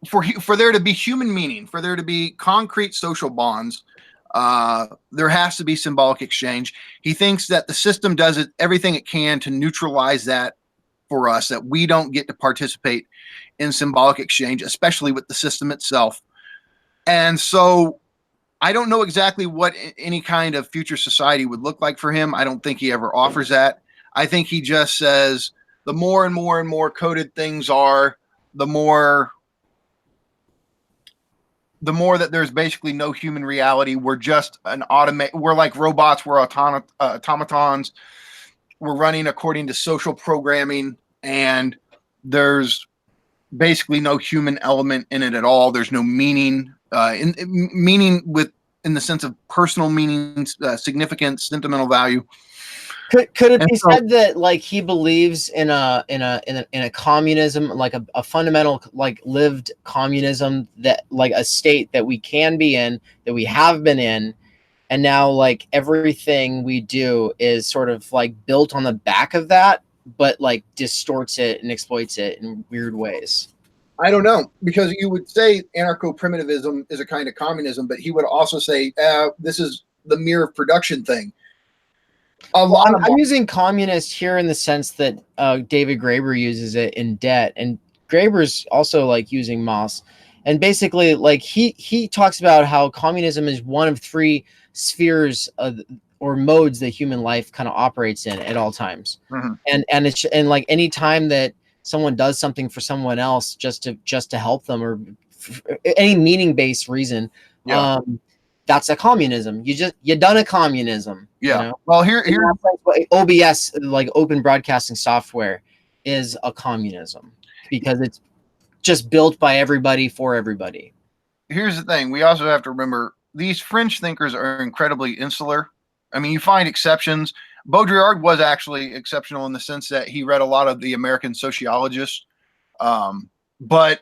For there to be human meaning, for there to be concrete social bonds, there has to be symbolic exchange. He thinks that the system does everything it can to neutralize that for us, that we don't get to participate in symbolic exchange, especially with the system itself. And so I don't know exactly what any kind of future society would look like for him. I don't think he ever offers that. I think he just says the more and more and more coded things are, the more that there's basically no human reality. We're just we're like robots, we're automatons. We're running according to social programming, and there's basically no human element in it at all. There's no meaning, meaning in the sense of personal meaning, significance, sentimental value. Could it be said that like he believes in a communism, like a fundamental like lived communism, that like a state that we can be in, that we have been in, and now like everything we do is sort of like built on the back of that, but like distorts it and exploits it in weird ways. I don't know, because you would say anarcho-primitivism is a kind of communism, but he would also say this is the mere production thing. I'm using communist here in the sense that David Graeber uses it in Debt, and Graeber's also like using Moss, and basically like he talks about how communism is one of three spheres or modes that human life kind of operates in at all times, and like any time that someone does something for someone else just to help them or any meaning-based reason, that's a communism. You done a communism. Yeah. You know? Well, here OBS, like open broadcasting software, is a communism because it's just built by everybody for everybody. Here's the thing. We also have to remember these French thinkers are incredibly insular. I mean, you find exceptions. Baudrillard was actually exceptional in the sense that he read a lot of the American sociologists. But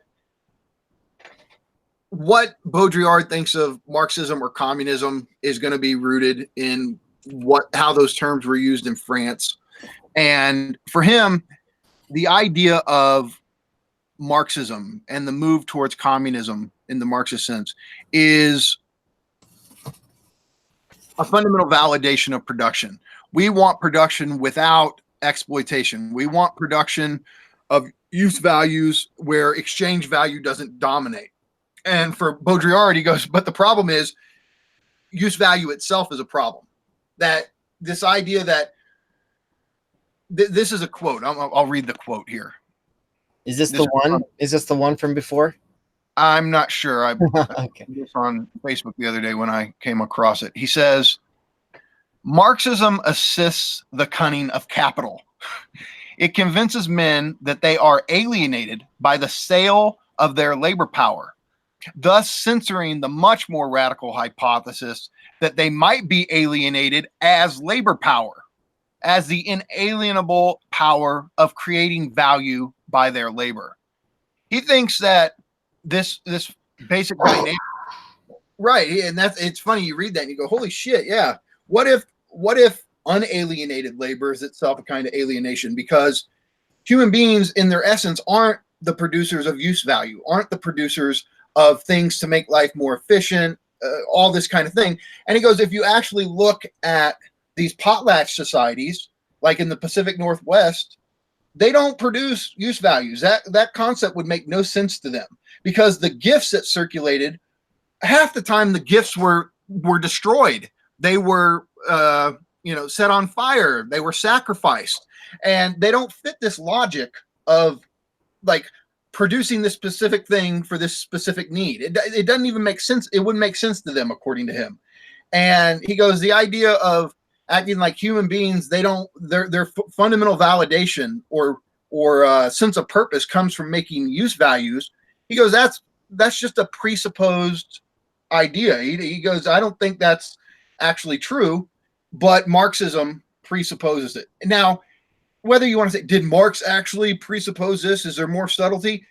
what Baudrillard thinks of Marxism or communism is going to be rooted in how those terms were used in France. And for him, the idea of Marxism and the move towards communism in the Marxist sense is a fundamental validation of production. We want production without exploitation. We want production of use values where exchange value doesn't dominate. And for Baudrillard, he goes, but the problem is use value itself is a problem. That this idea that this is a quote. I'll read the quote here. Is this the one? Is this the one from before? I'm not sure. I okay. this on Facebook the other day when I came across it. He says, Marxism assists the cunning of capital. It convinces men that they are alienated by the sale of their labor power, thus censoring the much more radical hypothesis that they might be alienated as labor power, as the inalienable power of creating value by their labor. He thinks that this basic dynamic, right? And it's funny, you read that and you go, holy shit, yeah. What if unalienated labor is itself a kind of alienation? Because human beings in their essence aren't the producers of use value, aren't the producers of things to make life more efficient, all this kind of thing. And he goes, if you actually look at these potlatch societies, like in the Pacific Northwest, they don't produce use values. That concept would make no sense to them, because the gifts that circulated, half the time the gifts were destroyed. They were set on fire. They were sacrificed, and they don't fit this logic of like producing this specific thing for this specific need. It doesn't even make sense. It wouldn't make sense to them, according to him. And he goes, the idea of acting like human beings, their fundamental validation or sense of purpose comes from making use values. He goes, that's just a presupposed idea. He goes, I don't think that's actually true, but Marxism presupposes it. Now, whether you want to say, did Marx actually presuppose this? Is there more subtlety?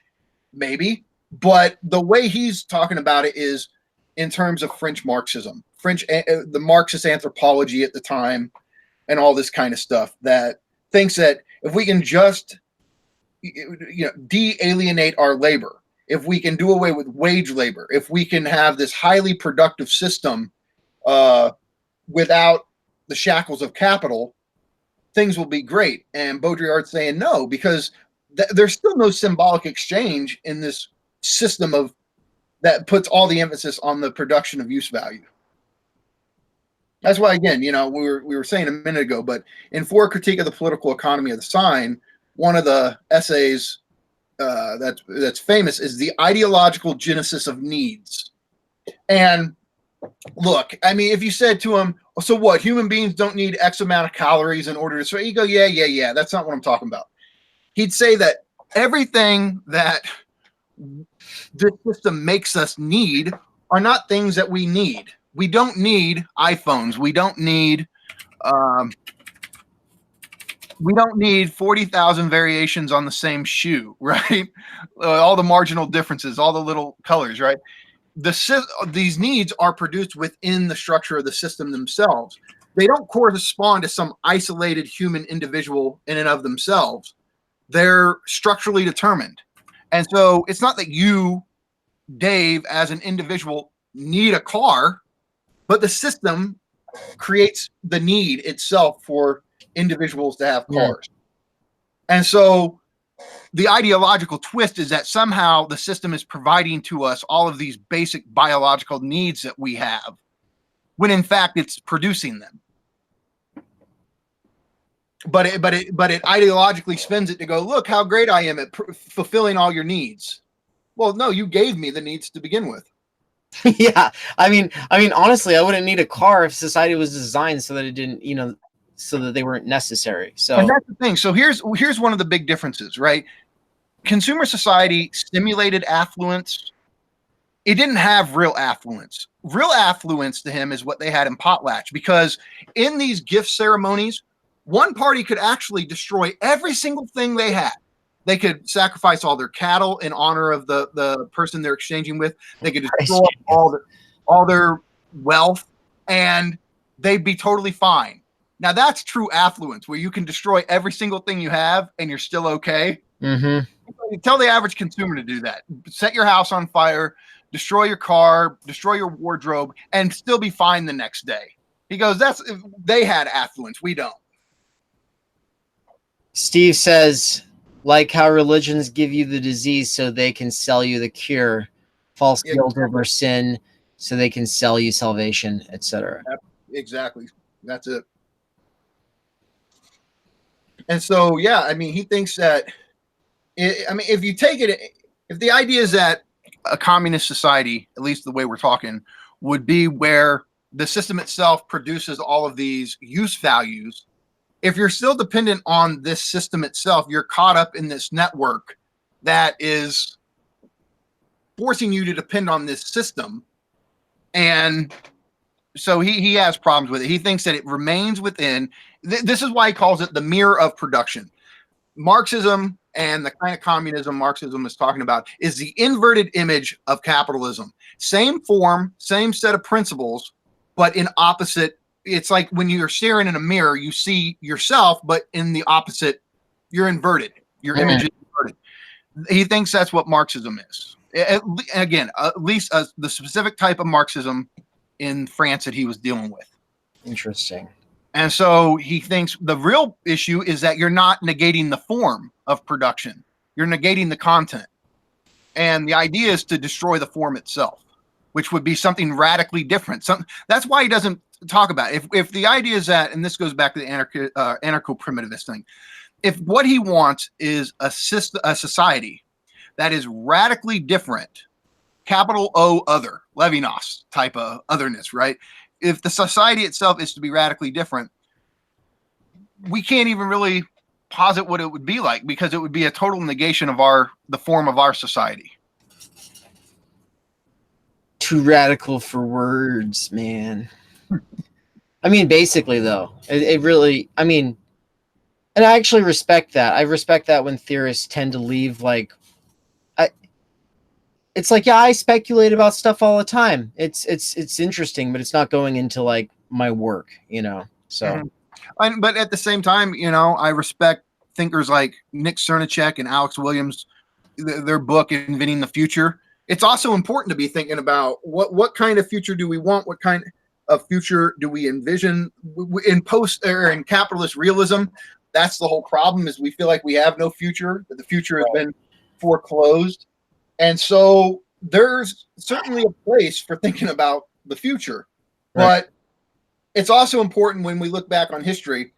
Maybe. But the way he's talking about it is in terms of French Marxism, the Marxist anthropology at the time, and all this kind of stuff that thinks that if we can just de-alienate our labor, if we can do away with wage labor, if we can have this highly productive system without the shackles of capital, things will be great. And Baudrillard's saying no, because there's still no symbolic exchange in this system that puts all the emphasis on the production of use value. That's why, again, we were saying a minute ago, but in For Critique of the Political Economy of the Sign, one of the essays that's famous is the ideological genesis of needs. And look, I mean, if you said to him, so what, human beings don't need X amount of calories in order to survive? You go, yeah, that's not what I'm talking about. He'd say that everything that this system makes us need are not things that we need. We don't need iPhones. We don't need 40,000 variations on the same shoe, right? All the marginal differences, all the little colors, right? these needs are produced within the structure of the system themselves. They don't correspond to some isolated human individual in and of themselves. They're structurally determined. And so it's not that you, Dave, as an individual, need a car, but the system creates the need itself for individuals to have cars. And so the ideological twist is that somehow the system is providing to us all of these basic biological needs that we have, when in fact it's producing them. But it ideologically spins it to go, look how great I am at fulfilling all your needs. Well, no, you gave me the needs to begin with. Yeah, I mean, honestly, I wouldn't need a car if society was designed so that it didn't, so that they weren't necessary. So, and that's the thing. So here's one of the big differences, right? Consumer society stimulated affluence. It didn't have real affluence. Real affluence to him is what they had in Potlatch, because in these gift ceremonies, one party could actually destroy every single thing they had. They could sacrifice all their cattle in honor of the person they're exchanging with. They could destroy all their wealth, and they'd be totally fine. Now that's true affluence, where you can destroy every single thing you have and you're still okay. Mm-hmm. Tell the average consumer to do that. Set your house on fire, destroy your car, destroy your wardrobe, and still be fine the next day. He goes, they had affluence. We don't. Steve says, like how religions give you the disease so they can sell you the cure, false guilt over sin so they can sell you salvation, etc. Exactly. That's it. And so, yeah, I mean, he thinks that, if you take it, if the idea is that a communist society, at least the way we're talking, would be where the system itself produces all of these use values, if you're still dependent on this system itself, you're caught up in this network that is forcing you to depend on this system. And so he has problems with it. He thinks that it remains within. This is why he calls it the mirror of production. Marxism and the kind of communism Marxism is talking about is the inverted image of capitalism. Same form, same set of principles, but in opposite. It's like when you're staring in a mirror, you see yourself, but in the opposite, you're inverted. Your image is inverted. He thinks that's what Marxism is. Again, at least the specific type of Marxism in France that he was dealing with. Interesting. And so he thinks the real issue is that you're not negating the form of production. You're negating the content. And the idea is to destroy the form itself, which would be something radically different. That's why he doesn't talk about it. If the idea is that, and this goes back to the anarcho-primitivist thing, if what he wants is a society that is radically different, capital O other, Levinas type of otherness, right? If the society itself is to be radically different, we can't even really posit what it would be like, because it would be a total negation of the form of our society. Too radical for words, man. I mean, basically, though, it really, I mean, and I actually respect that. I respect that when theorists tend to leave, like, it's like, yeah, I speculate about stuff all the time. It's interesting, but it's not going into, like, my work, so. But at the same time, I respect thinkers like Nick Cernicek and Alex Williams, their book, Inventing the Future. It's also important to be thinking about what kind of future do we want? What kind of future do we envision in in capitalist realism? That's the whole problem, is we feel like we have no future, that the future has been foreclosed. And so there's certainly a place for thinking about the future, but it's also important when we look back on history,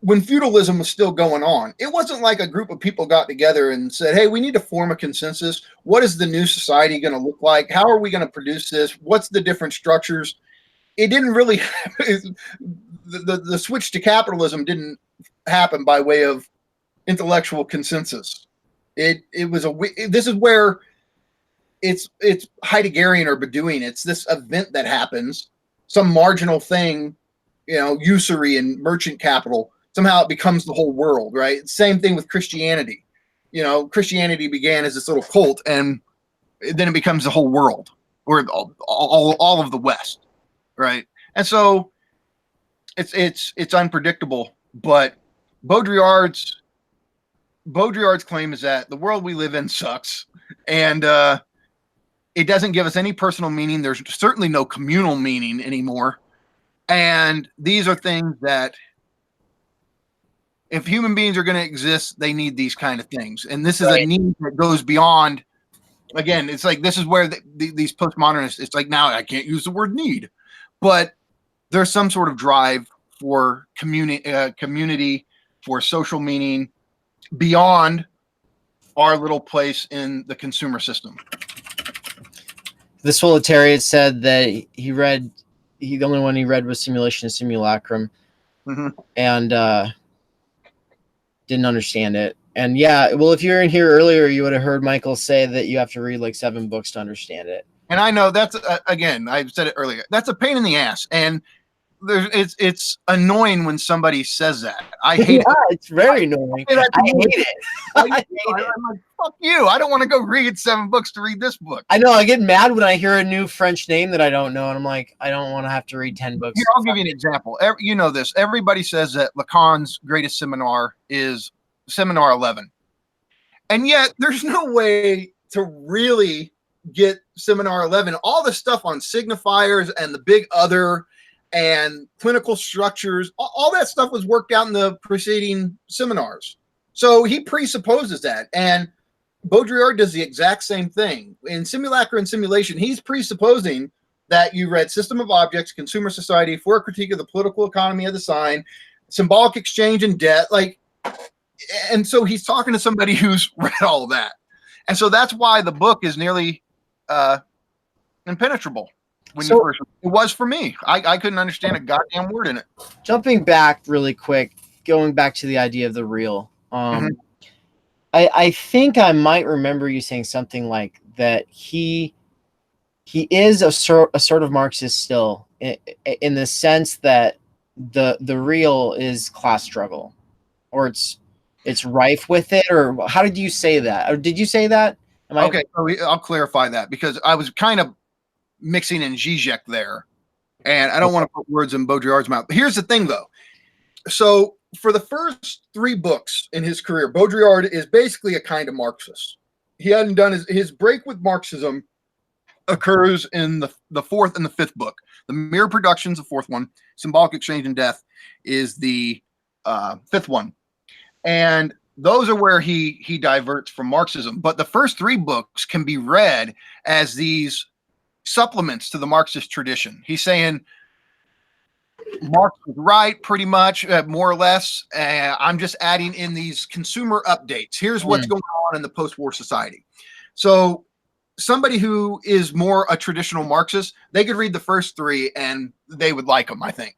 when feudalism was still going on, it wasn't like a group of people got together and said, hey, we need to form a consensus. What is the new society going to look like? How are we going to produce this? What's the different structures? It didn't really, the switch to capitalism didn't happen by way of intellectual consensus. This is where it's Heideggerian or Bedouin. It's this event that happens, some marginal thing, usury and merchant capital. Somehow it becomes the whole world, right? Same thing with Christianity. Christianity began as this little cult, and then it becomes the whole world, or all of the West, right? And so it's unpredictable. But Baudrillard's claim is that the world we live in sucks, and it doesn't give us any personal meaning. There's certainly no communal meaning anymore. And these are things that, if human beings are going to exist, they need these kind of things. And this is a need that goes beyond, again, it's like, this is where these postmodernists, it's like, now I can't use the word need, but there's some sort of drive for community, for social meaning beyond our little place in the consumer system. This Proletariat said that the only one he read was Simulation and Simulacrum, and didn't understand it. And yeah, well, if you were in here earlier, you would have heard Michael say that you have to read like 7 books to understand it. And I know that's again, I said it earlier, that's a pain in the ass, and it's annoying when somebody says that. I hate it. It's very annoying. I hate it. I'm like, fuck you. I don't want to go read 7 books to read this book. I know. I get mad when I hear a new French name that I don't know, and I'm like, I don't want to have to read 10 books. Here, I'll give you an example. You know this. Everybody says that Lacan's greatest seminar is Seminar 11. And yet, there's no way to really get Seminar 11. All the stuff on signifiers and the big other and clinical structures, all that stuff was worked out in the preceding seminars. So he presupposes that. And Baudrillard does the exact same thing. In Simulacra and Simulation, he's presupposing that you read System of Objects, Consumer Society, For a Critique of the Political Economy of the Sign, Symbolic Exchange and Debt. And so he's talking to somebody who's read all of that. And so that's why the book is nearly impenetrable. It was for me. I couldn't understand a goddamn word in it. Jumping back really quick, going back to the idea of the real. I think I might remember you saying something like that he is a sort of Marxist still, in the sense that the real is class struggle, or it's rife with it, or how did you say that? Or did you say that? Okay, so I'll clarify that, because I was kind of mixing in Zizek there, and I don't want to put words in Baudrillard's mouth. Here's the thing, though. So for the first 3 books in his career, Baudrillard is basically a kind of Marxist. He hadn't done his break with Marxism occurs in the 4th and the 5th book. The Mirror Productions, the 4th one. Symbolic Exchange and Death is the 5th one. And those are where he diverts from Marxism. But the first 3 books can be read as these supplements to the Marxist tradition. He's saying Marx was right, pretty much, more or less. I'm just adding in these consumer updates. Here's what's going on in the post-war society. So somebody who is more a traditional Marxist, they could read the first 3 and they would like them, I think.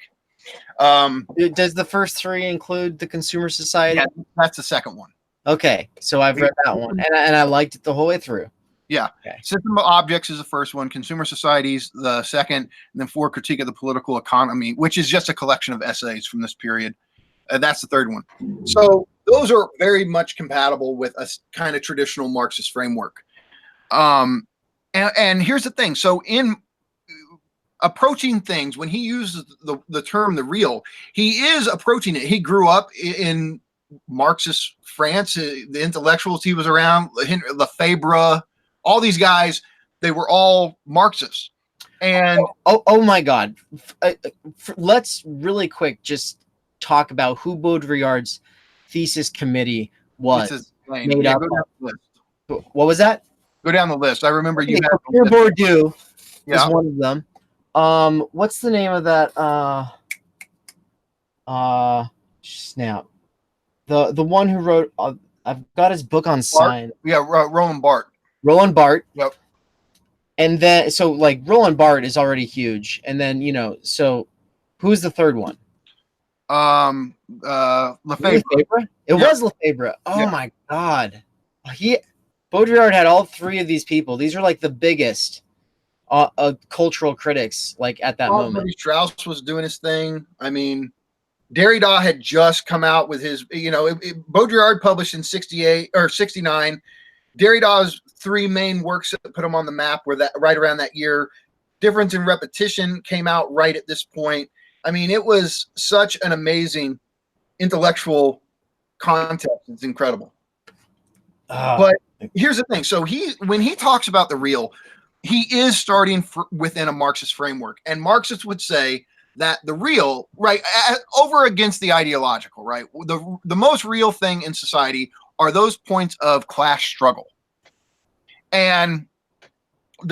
Does the first 3 include the Consumer Society? Yeah, that's the second one. Okay, so I've read that one, and I liked it the whole way through. Yeah. Okay. System of Objects is the first one. Consumer Societies the second, and then For a Critique of the Political Economy, which is just a collection of essays from this period. That's the third one. So those are very much compatible with a kind of traditional Marxist framework. And here's the thing. So in approaching things, when he uses the term the real, he is approaching it. He grew up in Marxist France. The intellectuals he was around, Lefebvre, all these guys, they were all Marxists. And oh my God, let's really quick just talk about who Baudrillard's thesis committee was made up of. What was that? Go down the list. I remember you had Bourdieu is one of them. What's the name of that? Snap. The one who wrote. I've got his book on science. Yeah, Roland Barthes. Roland Barthes. Yep. And then, so like Roland Barthes is already huge, and then so who's the third one? Lefebvre. It was Lefebvre. Oh my God, Baudrillard had all 3 of these people. These are like the biggest cultural critics, like at that moment. Strauss was doing his thing. I mean, Derrida had just come out with his. Baudrillard published in 68 or 69. Derrida's 3 main works that put him on the map were that right around that year. Difference in Repetition came out right at this point. I mean, it was such an amazing intellectual context. It's incredible. But here's the thing. So when he talks about the real, he is starting within a Marxist framework. And Marxists would say that the real, right, over against the ideological, right, the most real thing in society are those points of class struggle. And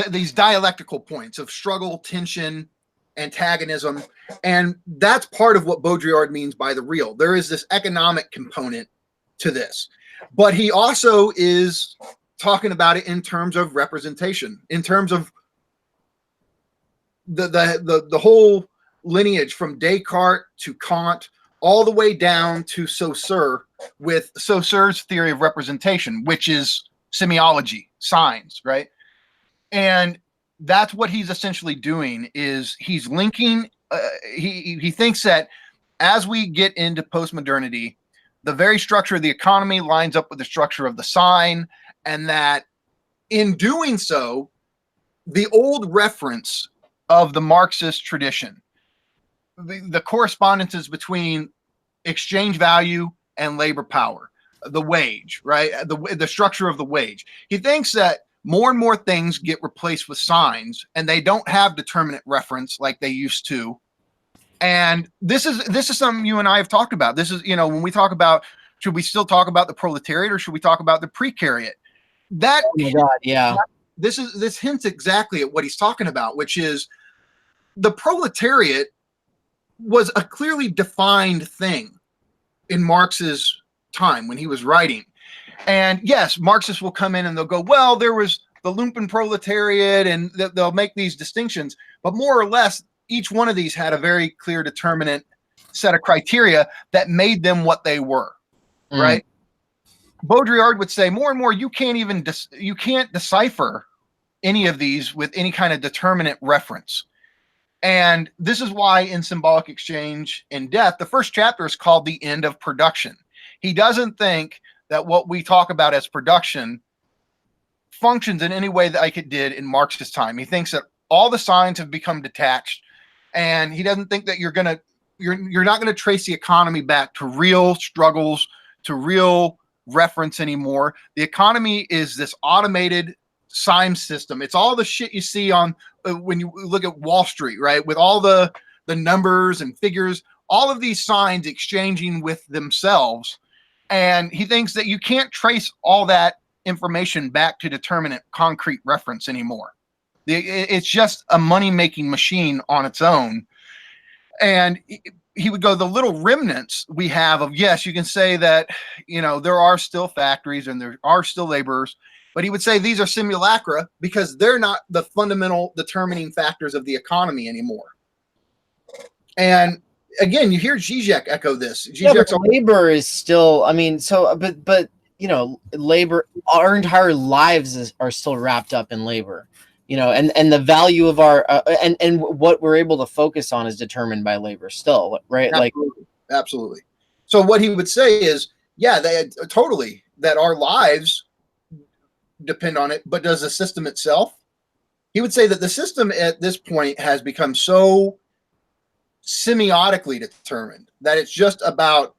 these dialectical points of struggle, tension, antagonism. And that's part of what Baudrillard means by the real. There is this economic component to this. But he also is talking about it in terms of representation, in terms of the whole lineage from Descartes to Kant, all the way down to Saussure, with Saussure's theory of representation, which is semiology, signs, right? And that's what he's essentially doing, is he's linking, he thinks that as we get into postmodernity, the very structure of the economy lines up with the structure of the sign, and that in doing so, the old reference of the Marxist tradition, the correspondences between exchange value and labor power, the wage, right? The structure of the wage. He thinks that more and more things get replaced with signs, and they don't have determinate reference like they used to. And this is something you and I have talked about. This is, when we talk about, should we still talk about the proletariat or should we talk about the precariat? That, oh my God, yeah. This hints exactly at what he's talking about, which is the proletariat was a clearly defined thing in Marx's time when he was writing. And yes, Marxists will come in and they'll go, well, there was the lumpen proletariat, and they'll make these distinctions, but more or less, each one of these had a very clear determinate set of criteria that made them what they were, right? Baudrillard would say more and more, you can't decipher any of these with any kind of determinate reference. And this is why in Symbolic Exchange and Death, the first chapter is called The End of Production. He doesn't think that what we talk about as production functions in any way like it did in Marx's time. He thinks that all the signs have become detached, and he doesn't think that you're not going to trace the economy back to real struggles, to real reference anymore. The economy is this automated sign system. It's all the shit you see on when you look at Wall Street, right? With all the numbers and figures, all of these signs exchanging with themselves. And he thinks that you can't trace all that information back to determinate concrete reference anymore. It's just a money-making machine on its own. And he would go, the little remnants we have of, yes, you can say that, there are still factories and there are still laborers, but he would say these are simulacra because they're not the fundamental determining factors of the economy anymore. And again, you hear Zizek echo this. But labor is still, but labor, our entire lives are still wrapped up in labor, and the value of our, and what we're able to focus on is determined by labor still, right? Absolutely. So what he would say is, yeah, totally, that our lives depend on it, but does the system itself? He would say that the system at this point has become so semiotically determined that it's just about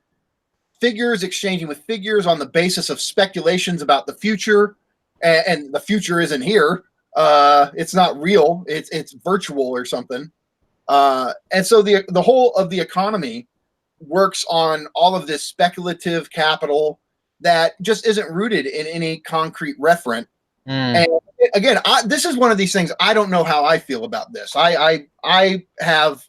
figures exchanging with figures on the basis of speculations about the future, and the future isn't here. It's not real. It's virtual or something. And so the whole of the economy works on all of this speculative capital that just isn't rooted in any concrete referent. And again, this is one of these things. I don't know how I feel about this. I have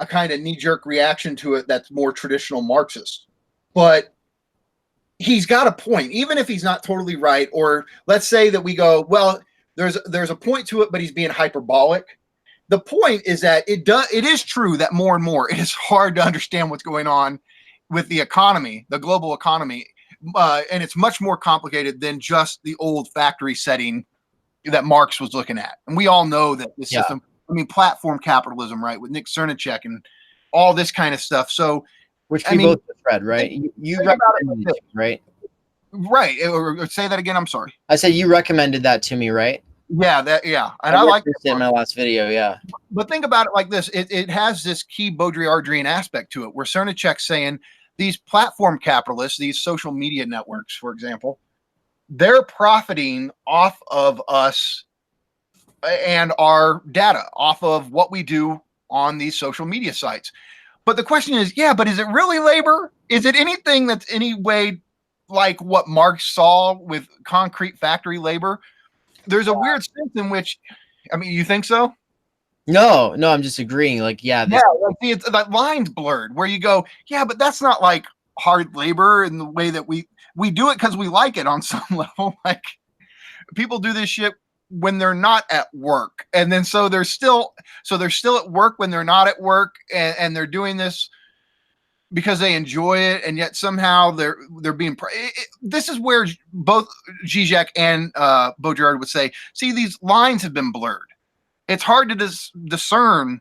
a kind of knee-jerk reaction to it that's more traditional Marxist, but he's got a point, even if he's not totally right. Or let's say that we go, well, there's a point to it, but he's being hyperbolic. The point is that it is true that more and more it is hard to understand what's going on with the economy, the global economy, and it's much more complicated than just the old factory setting that Marx was looking at. And we all know that the system, platform capitalism, right, with Nick Cernacek and all this kind of stuff. So, which we both read, right? You read about it, right? Right. Or say that again. I'm sorry. I said you recommended that to me, right? Yeah. Yeah. And I like this in my last video. Yeah. But think about it like this. It has this key Baudrillardian aspect to it, where Cernacek's saying these platform capitalists, these social media networks, for example, they're profiting off of us and our data, off of what we do on these social media sites. But the question is, yeah, but is it really labor? Is it anything that's any way like what Marx saw with concrete factory labor? There's a weird sense in which, I mean, you think so? No, I'm just agreeing. Like, yeah, like, see, that line's blurred where you go, yeah, but that's not like hard labor in the way that we do it because we like it on some level. Like, people do this shit when they're not at work, and then so they're still at work when they're not at work, and they're doing this because they enjoy it, and yet somehow they're being. This is where both Zizek and Baudrillard would say, see, these lines have been blurred. It's hard to discern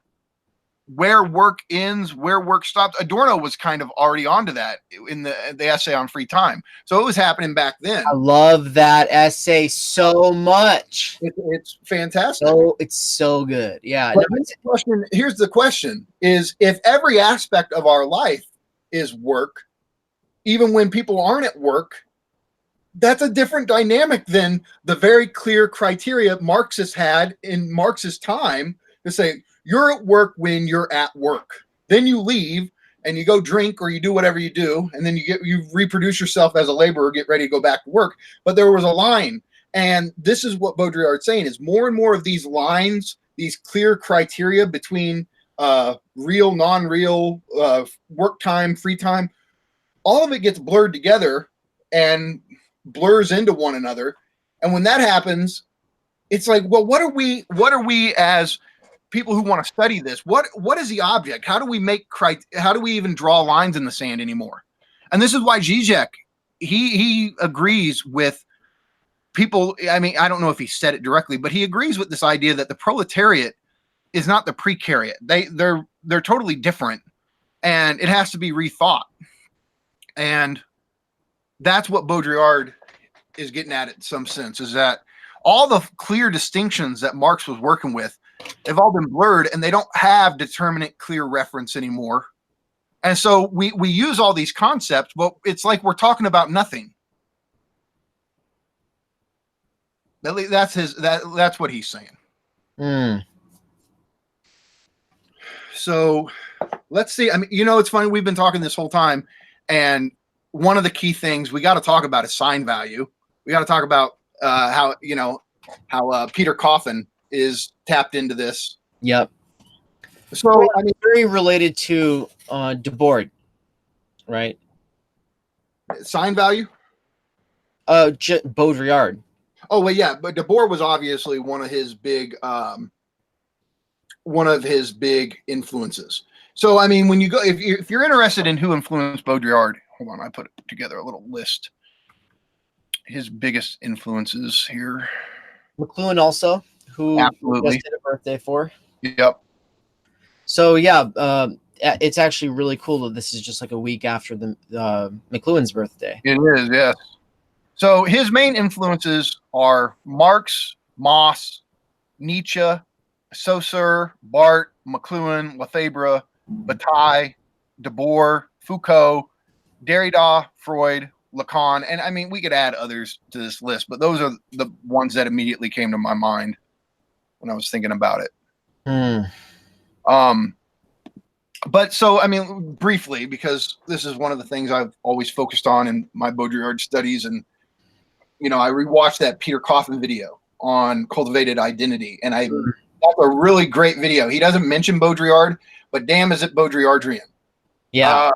where work ends, where work stops. Adorno was kind of already onto that in the essay on free time. So it was happening back then. I love that essay so much. It's fantastic. It's so good. Yeah. Here's the question is, if every aspect of our life is work, even when people aren't at work, that's a different dynamic than the very clear criteria Marxists had in Marx's time to say, you're at work when you're at work. Then you leave and you go drink or you do whatever you do, and then you reproduce yourself as a laborer, get ready to go back to work. But there was a line, and this is what Baudrillard's saying, is more and more of these lines, these clear criteria between real, non-real, work time, free time, all of it gets blurred together and blurs into one another. And when that happens, it's like, well, what are we as people who want to study this? What is the object? How do we even draw lines in the sand anymore? And this is why Zizek, he agrees with people. I mean, I don't know if he said it directly, but he agrees with this idea that the proletariat is not the precariat. They're totally different, and it has to be rethought. And that's what Baudrillard is getting at in some sense, is that all the clear distinctions that Marx was working with have all been blurred, and they don't have determinate clear reference anymore. And so we use all these concepts, but it's like we're talking about nothing. That's what he's saying. So let's see. I mean, it's funny. We've been talking this whole time, and one of the key things we got to talk about is sign value. We got to talk about how Peter Coffin is tapped into this. Yep. So I mean, very related to Debord, right? Sign value. Baudrillard. Oh well, yeah, but Debord was obviously one of his big influences. So I mean, when you go, if you're interested in who influenced Baudrillard, hold on, I put together a little list. His biggest influences here. McLuhan also, who absolutely just did a birthday for. Yep. So yeah, it's actually really cool that this is just like a week after the McLuhan's birthday. It is, yes. So his main influences are Marx, Mauss, Nietzsche, Saussure, Barthes, McLuhan, Lefebvre, Bataille, Debord, Foucault, Derrida, Freud, Lacan, and I mean, we could add others to this list, but those are the ones that immediately came to my mind when I was thinking about it. But so, I mean, briefly, because this is one of the things I've always focused on in my Baudrillard studies, and, I rewatched that Peter Coffin video on cultivated identity, and that's a really great video. He doesn't mention Baudrillard, but damn, is it Baudrillardian. Yeah.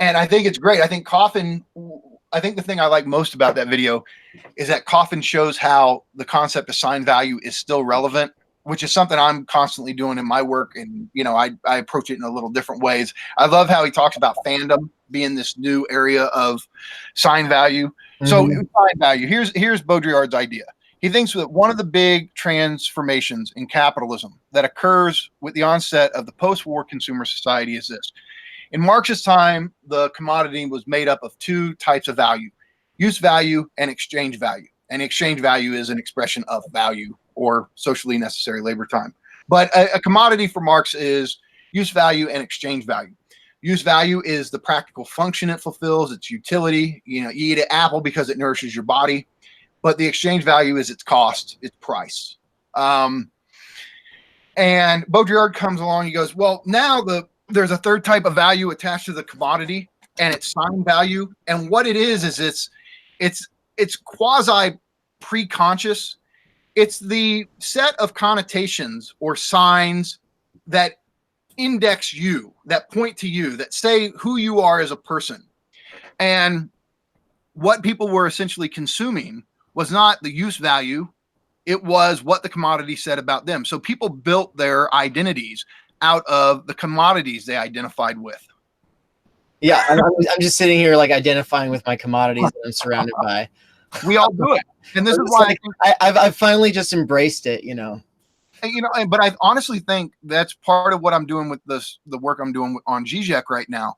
And I think it's great. I think the thing I like most about that video is that Coffin shows how the concept of sign value is still relevant, which is something I'm constantly doing in my work. And, I approach it in a little different ways. I love how he talks about fandom being this new area of sign value. Mm-hmm. So sign value, here's Baudrillard's idea. He thinks that one of the big transformations in capitalism that occurs with the onset of the post-war consumer society is this. In Marx's time, the commodity was made up of two types of value: use value and exchange value. And exchange value is an expression of value or socially necessary labor time. But a commodity for Marx is use value and exchange value. Use value is the practical function it fulfills, its utility. You eat an apple because it nourishes your body, but the exchange value is its cost, its price. And Baudrillard comes along. He goes, well, now there's a third type of value attached to the commodity, and it's sign value. And what it is it's quasi pre-conscious. It's the set of connotations or signs that index you, that point to you, that say who you are as a person. And what people were essentially consuming was not the use value, it was what the commodity said about them. So people built their identities out of the commodities they identified with. Yeah, I'm just sitting here like identifying with my commodities that I'm surrounded by. We all do it, and this is why I've finally just embraced it. But I honestly think that's part of what I'm doing with the work I'm doing on Zizek right now.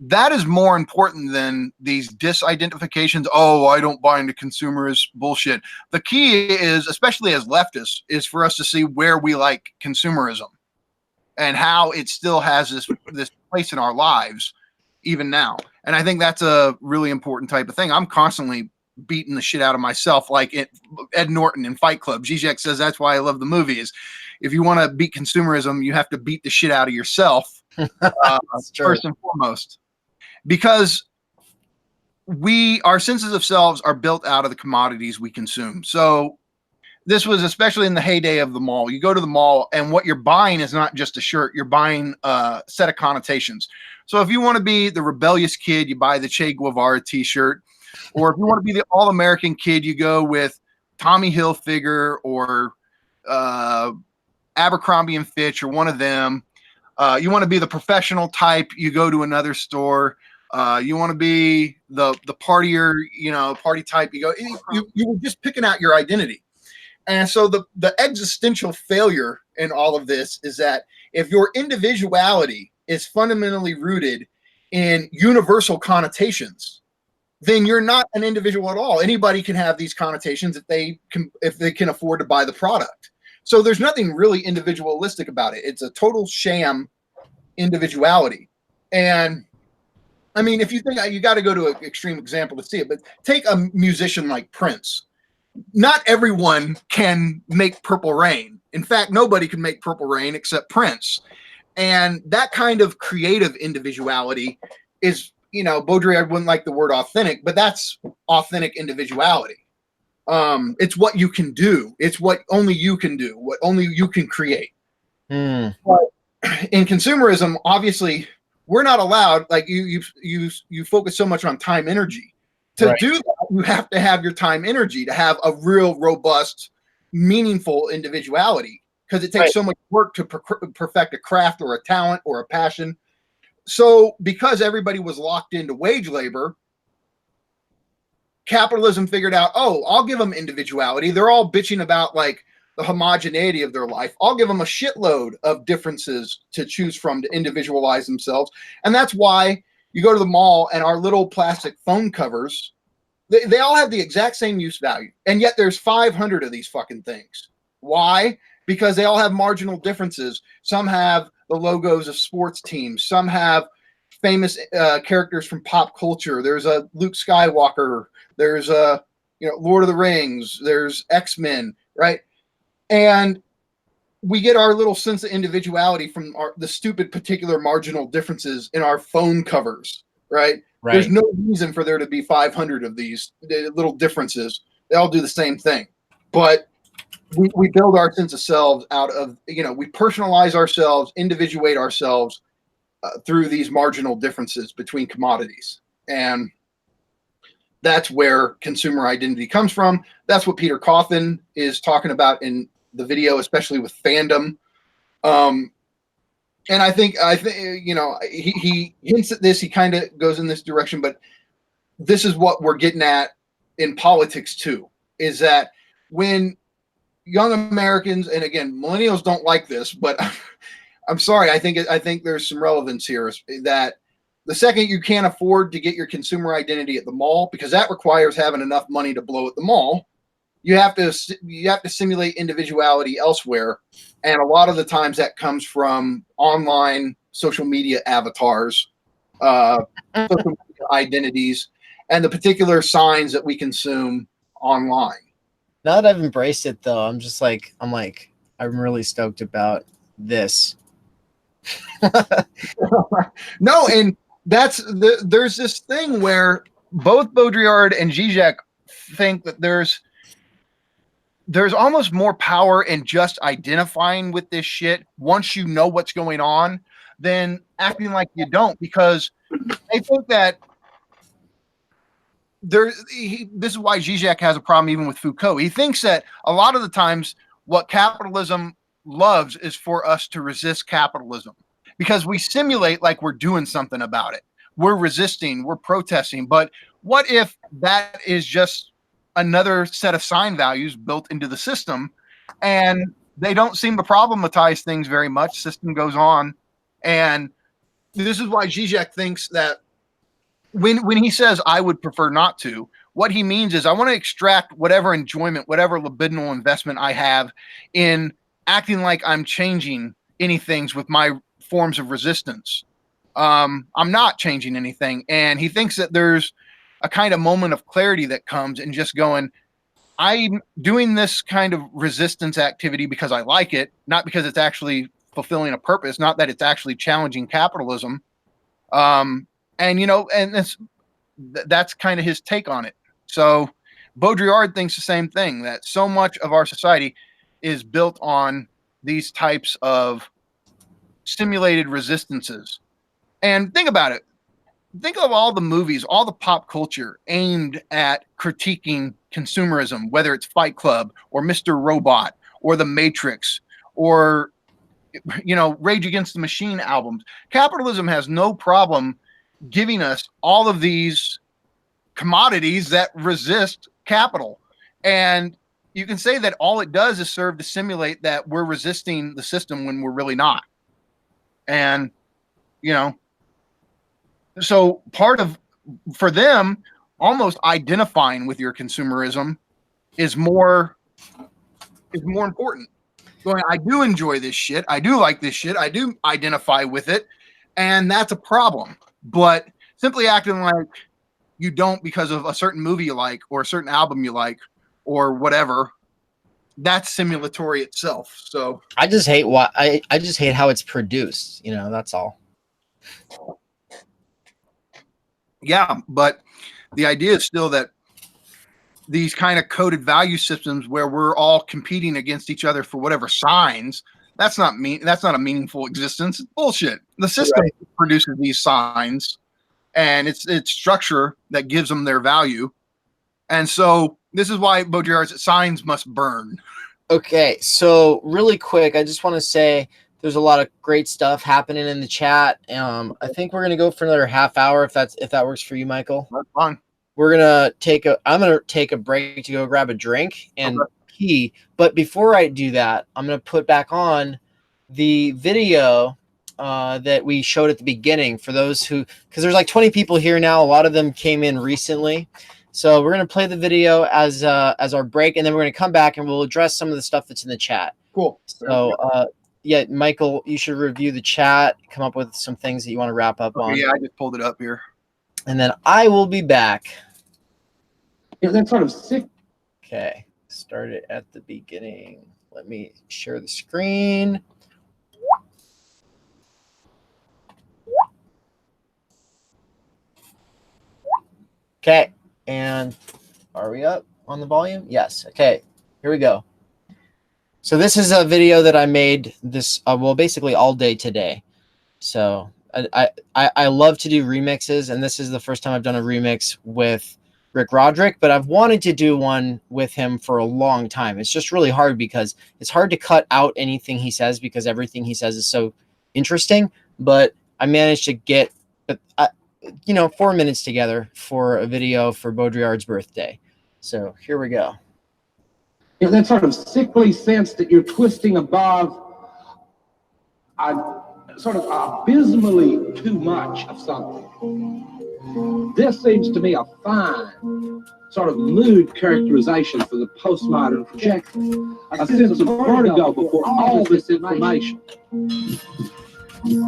That is more important than these disidentifications. Oh, I don't buy into consumerist bullshit. The key is, especially as leftists, is for us to see where we like consumerism and how it still has this place in our lives, even now. And I think that's a really important type of thing. I'm constantly beating the shit out of myself, like Ed Norton in Fight Club. Zizek says that's why I love the movie. Is if you want to beat consumerism, you have to beat the shit out of yourself first and foremost, because our senses of selves are built out of the commodities we consume. So this was especially in the heyday of the mall. You go to the mall, and what you're buying is not just a shirt. You're buying a set of connotations. So if you want to be the rebellious kid, you buy the Che Guevara t-shirt. Or if you want to be the all-American kid, you go with Tommy Hilfiger or Abercrombie and Fitch or one of them. You want to be the professional type, you go to another store. You want to be the partier, party type, you go. You were just picking out your identity. And so the existential failure in all of this is that if your individuality is fundamentally rooted in universal connotations, then you're not an individual at all. Anybody can have these connotations if they can afford to buy the product. So there's nothing really individualistic about it. It's a total sham individuality. And I mean, if you think, you got to go to an extreme example to see it, but take a musician like Prince. Not everyone can make Purple Rain. In fact, nobody can make Purple Rain except Prince. And that kind of creative individuality is, Baudrillard wouldn't like the word authentic, but that's authentic individuality. It's what you can do. It's what only you can do, what only you can create. But in consumerism, obviously, we're not allowed, like you focus so much on time energy. To do that, you have to have your time energy to have a real robust, meaningful individuality, because it takes so much work to perfect a craft or a talent or a passion. So because everybody was locked into wage labor, capitalism figured out, I'll give them individuality. They're all bitching about like the homogeneity of their life. I'll give them a shitload of differences to choose from to individualize themselves. And that's why you go to the mall and our little plastic phone covers, they all have the exact same use value. And yet there's 500 of these fucking things. Why? Because they all have marginal differences. Some have the logos of sports teams. Some have famous characters from pop culture. There's a Luke Skywalker. There's a, Lord of the Rings. There's X-Men, right? And we get our little sense of individuality from the stupid particular marginal differences in our phone covers, right? There's no reason for there to be 500 of these little differences. They all do the same thing. But we build our sense of selves out of, we personalize ourselves, individuate ourselves through these marginal differences between commodities. And that's where consumer identity comes from. That's what Peter Coffin is talking about in the video, especially with fandom. And I think, he hints at this, he kind of goes in this direction, but this is what we're getting at in politics too, is that when young Americans, and again, millennials don't like this, but I'm sorry, I think there's some relevance here, that the second you can't afford to get your consumer identity at the mall, because that requires having enough money to blow at the mall, you have to simulate individuality elsewhere. And a lot of the times that comes from online social media avatars, social media identities, and the particular signs that we consume online. Now that I've embraced it, though, I'm really stoked about this. No, and there's this thing where both Baudrillard and Zizek think that there's almost more power in just identifying with this shit once you know what's going on than acting like you don't, because they think that this is why Zizek has a problem even with Foucault. He thinks that a lot of the times what capitalism loves is for us to resist capitalism, because we simulate like we're doing something about it. We're resisting, we're protesting. But what if that is just another set of sign values built into the system, and they don't seem to problematize things very much? System goes on. And this is why Zizek thinks that when he says I would prefer not to, what he means is I want to extract whatever enjoyment, whatever libidinal investment I have in acting like I'm changing anything with my forms of resistance. I'm not changing anything. And he thinks that there's a kind of moment of clarity that comes in just going, I'm doing this kind of resistance activity because I like it, not because it's actually fulfilling a purpose, not that it's actually challenging capitalism. And, you know, and that's kind of his take on it. So Baudrillard thinks the same thing, that so much of our society is built on these types of simulated resistances. And think about it. Think of all the movies, all the pop culture aimed at critiquing consumerism, whether it's Fight Club or Mr. Robot or The Matrix or, you know, Rage Against the Machine albums. Capitalism has no problem giving us all of these commodities that resist capital. And you can say that all it does is serve to simulate that we're resisting the system when we're really not. And, you know, so part of, for them, almost identifying with your consumerism is more important. Going, I do enjoy this shit. I do like this shit. I do identify with it. And that's a problem. But simply acting like you don't because of a certain movie you like or a certain album you like or whatever, that's simulatory itself. So I just hate I just hate how it's produced. You know, that's all. Yeah, but the idea is still that these kind of coded value systems where we're all competing against each other for whatever signs, that's not a meaningful existence. It's bullshit. The system produces these signs, and it's structure that gives them their value. And so this is why Baudrillard's signs must burn. Okay, so really quick, I just want to say there's a lot of great stuff happening in the chat. I think we're gonna go for another half hour if that works for you, Michael. That's fine. I'm gonna take a break to go grab a drink and pee. But before I do that, I'm gonna put back on the video that we showed at the beginning for those who, because there's like 20 people here now. A lot of them came in recently. So we're going to play the video as our break, and then we're going to come back and we'll address some of the stuff that's in the chat. Cool. So, yeah, Michael, you should review the chat, come up with some things that you want to wrap up on. Yeah, I just pulled it up here. And then I will be back. Yeah, that's sort of sick. Okay, start it at the beginning. Let me share the screen. Okay. And are we up on the volume? Yes. Okay, here we go. So this is a video that I made this, well, basically all day today. So I love to do remixes, and this is the first time I've done a remix with Rick Roderick, but I've wanted to do one with him for a long time. It's just really hard because it's hard to cut out anything he says because everything he says is so interesting, but I managed to get, 4 minutes together for a video for Baudrillard's birthday. So here we go. Yeah, that sort of sickly sense that you're twisting above sort of abysmally too much of something. This seems to me a fine sort of mood characterization for the postmodern trajectory. A sense of vertigo before all this information.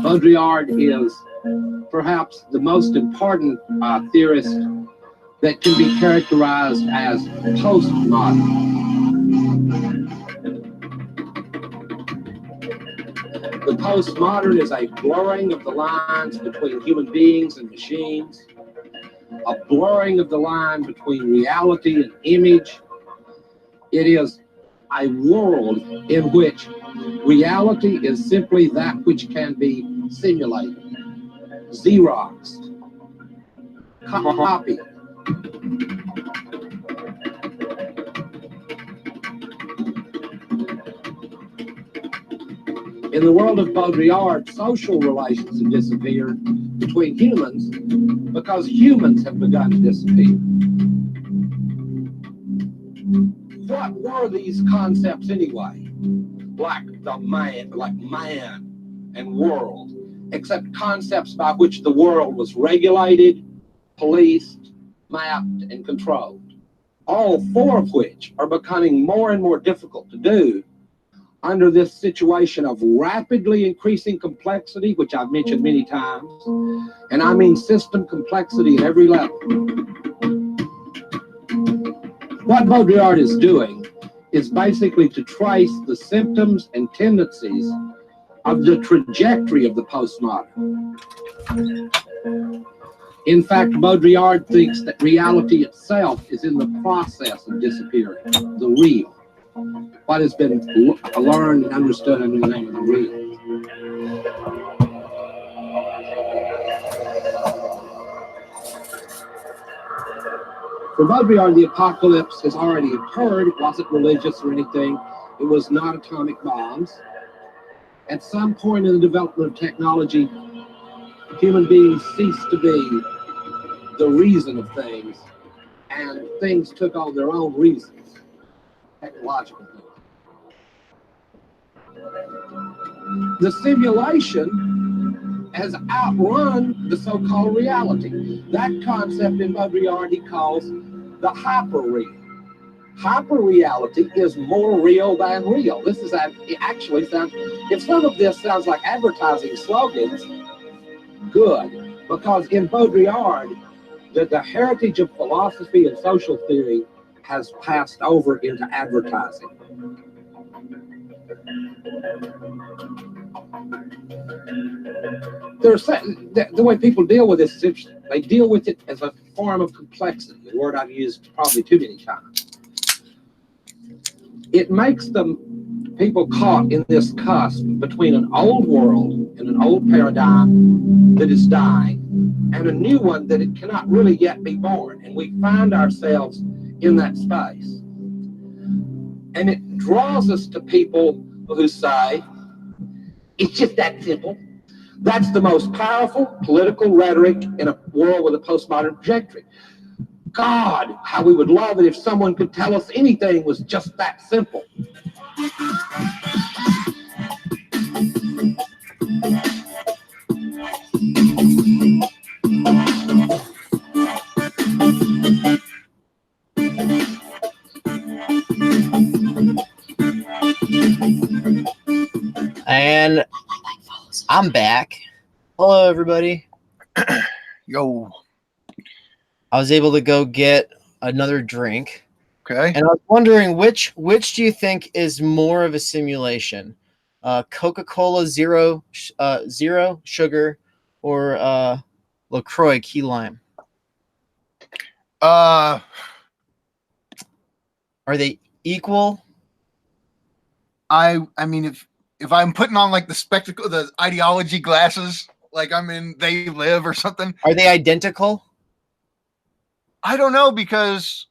Baudrillard is perhaps the most important theorist that can be characterized as postmodern. The postmodern is a blurring of the lines between human beings and machines, a blurring of the line between reality and image. It is a world in which reality is simply that which can be simulated, Xeroxed, copied. In the world of Baudrillard, social relations have disappeared between humans because humans have begun to disappear. What were these concepts anyway? Like man and world, except concepts by which the world was regulated, policed, mapped, and controlled. All four of which are becoming more and more difficult to do under this situation of rapidly increasing complexity, which I've mentioned many times, and I mean system complexity at every level. What Baudrillard is doing is basically to trace the symptoms and tendencies of the trajectory of the postmodern. In fact, Baudrillard thinks that reality itself is in the process of disappearing, the real. What has been learned and understood under the name of the real. For Baudrillard, the apocalypse has already occurred. It wasn't religious or anything. It was not atomic bombs. At some point in the development of technology, human beings ceased to be the reason of things, and things took on their own reasons, technological things. The simulation has outrun the so-called reality. That concept in Baudrillard he calls the hyperreal. Hyperreality is more real than real. This is it actually sounds, if some of this sounds like advertising slogans, good, because in Baudrillard, the heritage of philosophy and social theory has passed over into advertising. The way people deal with this is interesting. They deal with it as a form of complexity, a word I've used probably too many times. It makes them people caught in this cusp between an old world and an old paradigm that is dying and a new one that it cannot really yet be born. And we find ourselves in that space. And it draws us to people who say, it's just that simple. That's the most powerful political rhetoric in a world with a postmodern trajectory. God, how we would love it if someone could tell us anything was just that simple. And I'm back. Hello, everybody. Yo. I was able to go get another drink. Okay. And I was wondering which do you think is more of a simulation? Coca-Cola zero sugar or LaCroix key lime? Are they equal? I mean, if I'm putting on like the ideology glasses, like I'm in They Live or something. Are they identical? I don't know, because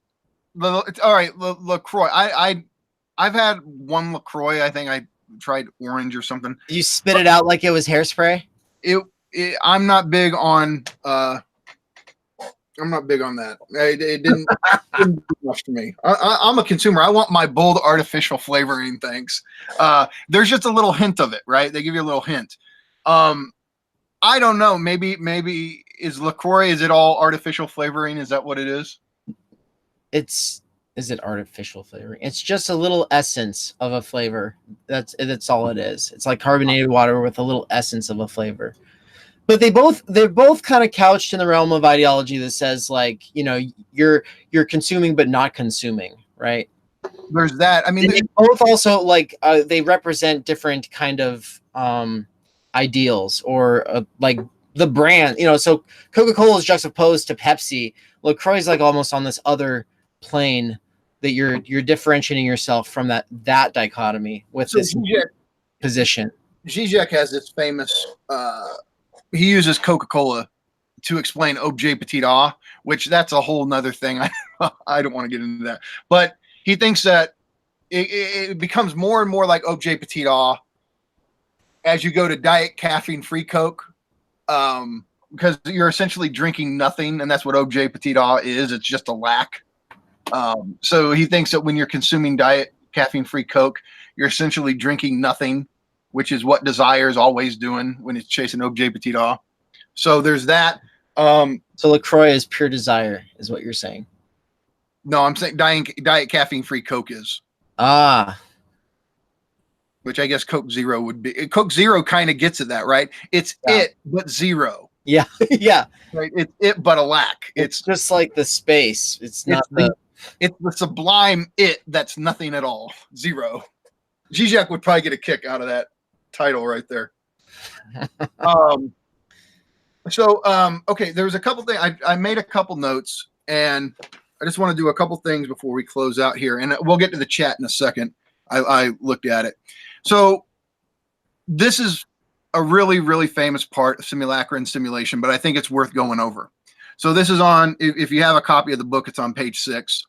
all right, LaCroix. I've had one LaCroix. I think I tried orange or something. You spit it out like it was hairspray? I'm not big on I'm not big on that. It didn't do much to me. I'm a consumer. I want my bold artificial flavoring things. There's just a little hint of it, right? They give you a little hint. I don't know. Maybe is LaCroix, is it all artificial flavoring? Is that what it is? Is it artificial flavoring? It's just a little essence of a flavor. That's all it is. It's like carbonated water with a little essence of a flavor. But they're both kind of couched in the realm of ideology that says, like, you know, you're consuming but not consuming, right? There's that. I mean, they both also, like, they represent different kind of ideals, or like the brand, you know. So Coca-Cola is juxtaposed to Pepsi. LaCroix is like almost on this other plane that you're differentiating yourself from that dichotomy with this position. Zizek has this famous he uses Coca-Cola to explain objet petit a, which that's a whole nother thing. I don't want to get into that, but he thinks that it becomes more and more like objet petit a as you go to diet caffeine-free Coke, because you're essentially drinking nothing, and that's what objet petit a is. It's just a lack. So he thinks that when you're consuming diet caffeine-free Coke, you're essentially drinking nothing, which is what desire is always doing when it's chasing objet petit a. So there's that. So LaCroix is pure desire, is what you're saying? No, I'm saying diet caffeine-free Coke is. Which I guess Coke Zero would be. Coke Zero kind of gets at that, right? It's it, but zero. Yeah, yeah. Right? It's it, but a lack. It's just like the space. It's not it's the sublime it that's nothing at all. Zero. Zizek would probably get a kick out of that title right there. Okay, there's a couple things. I made a couple notes, and I just want to do a couple things before we close out here, and we'll get to the chat in a second. I looked at it. So this is a really, really famous part of Simulacra and Simulation, but I think it's worth going over. So this is on, if you have a copy of the book, it's on page 6.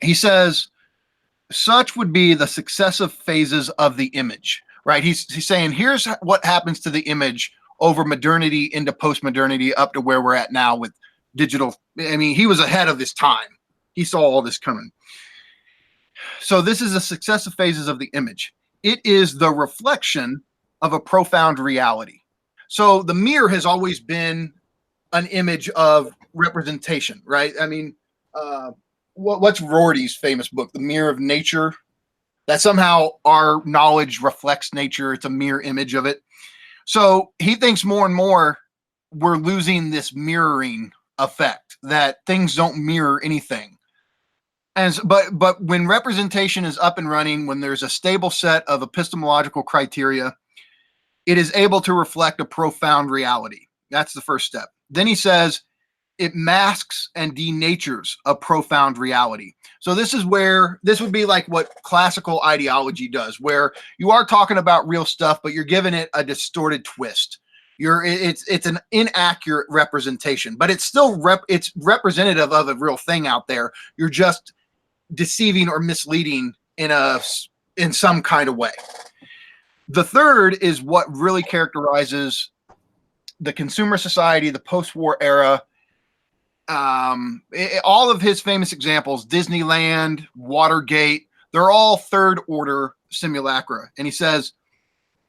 He says, such would be the successive phases of the image, right? He's saying, here's what happens to the image over modernity into postmodernity up to where we're at now with digital. I mean, he was ahead of his time. He saw all this coming. So this is the successive phases of the image. It is the reflection of a profound reality. So the mirror has always been an image of representation, right? I mean, what's Rorty's famous book, The Mirror of Nature? That somehow our knowledge reflects nature. It's a mirror image of it. So he thinks more and more we're losing this mirroring effect, that things don't mirror anything. But when representation is up and running, when there's a stable set of epistemological criteria, it is able to reflect a profound reality. That's the first step. Then he says it masks and denatures a profound reality. So this is where this would be like what classical ideology does, where you are talking about real stuff, but you're giving it a distorted twist. It's an inaccurate representation, but it's still it's representative of a real thing out there. You're just deceiving or misleading in some kind of way. The third is what really characterizes the consumer society, the post-war era. All of his famous examples, Disneyland, Watergate, they're all third order simulacra. And he says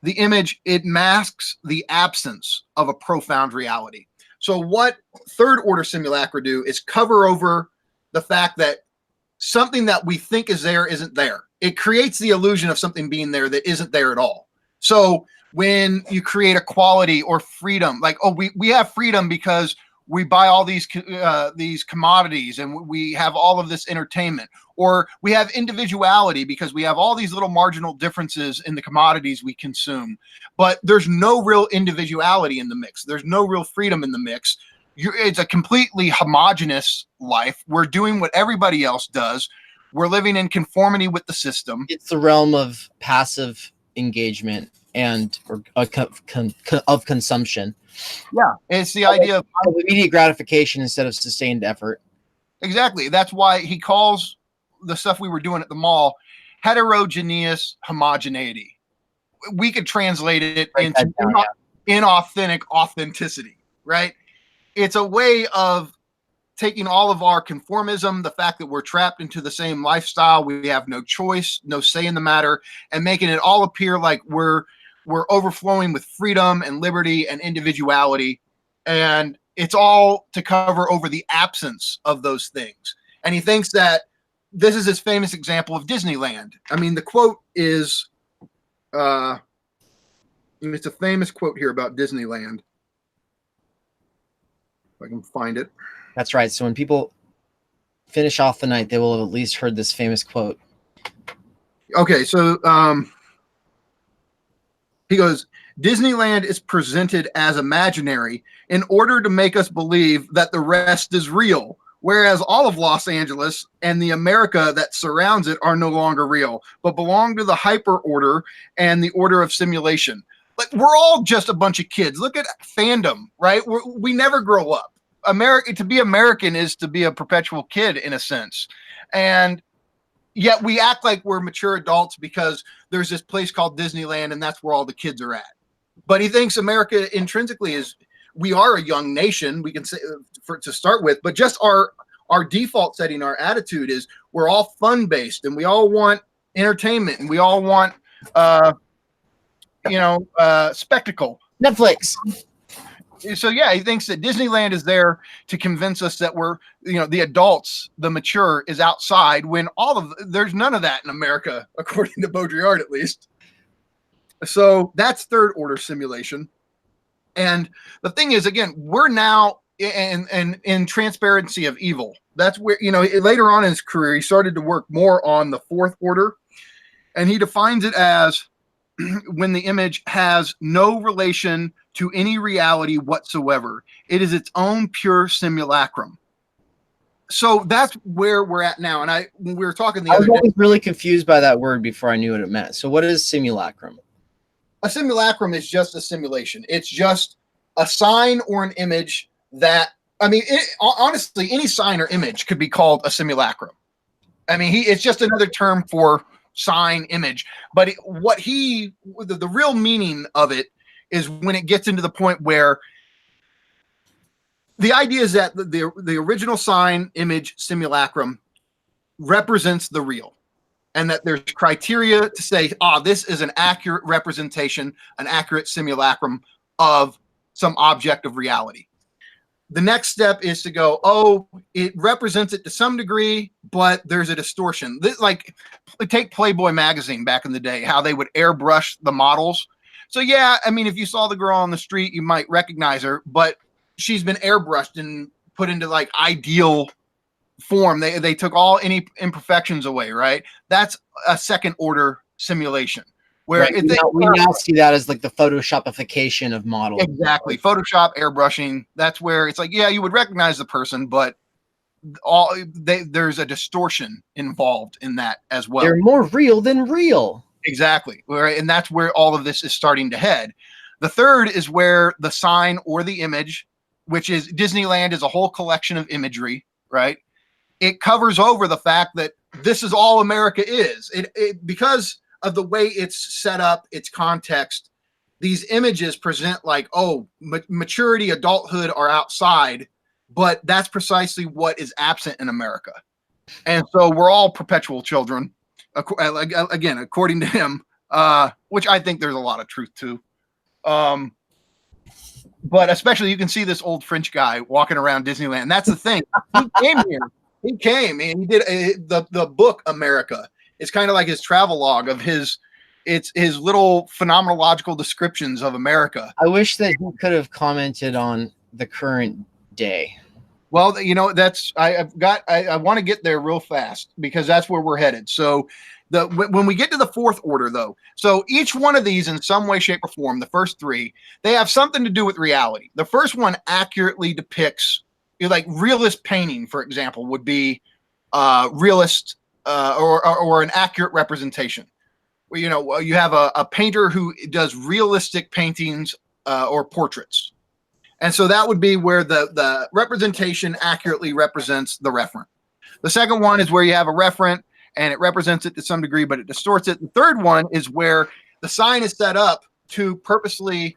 the image, it masks the absence of a profound reality. So what third order simulacra do is cover over the fact that something that we think is there isn't there. It creates the illusion of something being there that isn't there at all. So when you create equality or freedom, like, oh, we have freedom because we buy all these commodities and we have all of this entertainment, or we have individuality because we have all these little marginal differences in the commodities we consume, but there's no real individuality in the mix. There's no real freedom in the mix. It's a completely homogenous life. We're doing what everybody else does. We're living in conformity with the system. It's the realm of passive engagement and of consumption. Yeah, it's the idea of immediate gratification instead of sustained effort. Exactly. That's why he calls the stuff we were doing at the mall heterogeneous homogeneity. We could translate it into inauthentic authenticity, right? It's a way of taking all of our conformism, the fact that we're trapped into the same lifestyle, we have no choice, no say in the matter, and making it all appear like we're we're overflowing with freedom and liberty and individuality. And it's all to cover over the absence of those things. And he thinks that this is his famous example of Disneyland. I mean, the quote is, it's a famous quote here about Disneyland. If I can find it. That's right. So when people finish off the night, they will have at least heard this famous quote. Okay, so he goes, Disneyland is presented as imaginary in order to make us believe that the rest is real, whereas all of Los Angeles and the America that surrounds it are no longer real, but belong to the hyper order and the order of simulation. Like, we're all just a bunch of kids. Look at fandom, right? We never grow up. To be American is to be a perpetual kid in a sense. And yet we act like we're mature adults because there's this place called Disneyland and that's where all the kids are at. But he thinks America intrinsically we are a young nation, we can say to start with, but just our default setting, our attitude is we're all fun based and we all want entertainment and we all want, spectacle. Netflix. So yeah, he thinks that Disneyland is there to convince us that we're, the adults, the mature is outside when there's none of that in America, according to Baudrillard, at least. So that's third order simulation. And the thing is, again, we're now in transparency of evil. That's where, later on in his career, he started to work more on the fourth order. And he defines it as when the image has no relation to any reality whatsoever. It is its own pure simulacrum. So that's where we're at now. And when we were talking I was always really confused by that word before I knew what it meant. So what is simulacrum? A simulacrum is just a simulation. It's just a sign or an image that, honestly, any sign or image could be called a simulacrum. It's just another term for sign, image. But the real meaning of it is when it gets into the point where the idea is that the original sign, image, simulacrum represents the real. And that there's criteria to say, this is an accurate representation, an accurate simulacrum of some object of reality. The next step is to go, it represents it to some degree, but there's a distortion. Take Playboy magazine back in the day, how they would airbrush the models. So yeah, if you saw the girl on the street, you might recognize her, but she's been airbrushed and put into ideal form. They took any imperfections away, right? That's a second order simulation. Where right. We now see that as the Photoshopification of models. Exactly. Photoshop, airbrushing. That's where it's you would recognize the person, but there's a distortion involved in that as well. They're more real than real. Exactly. Right. And that's where all of this is starting to head. The third is where the sign or the image, which is Disneyland, is a whole collection of imagery, right? It covers over the fact that this is all America is. Because of the way it's set up, its context, these images present maturity, adulthood are outside, but that's precisely what is absent in America. And so we're all perpetual children, again, according to him, which I think there's a lot of truth to. But especially you can see this old French guy walking around Disneyland. That's the thing. He came here. He came and he did the book America. It's kind of like his travelogue of his little phenomenological descriptions of America. I wish that he could have commented on the current day. Well, that's I want to get there real fast because that's where we're headed. So when we get to the fourth order, though, so each one of these in some way, shape, or form, the first three, they have something to do with reality. The first one accurately depicts, realist painting, for example, would be realist or an accurate representation. You have a painter who does realistic paintings or portraits. And so that would be where the representation accurately represents the referent. The second one is where you have a referent and it represents it to some degree, but it distorts it. The third one is where the sign is set up to purposely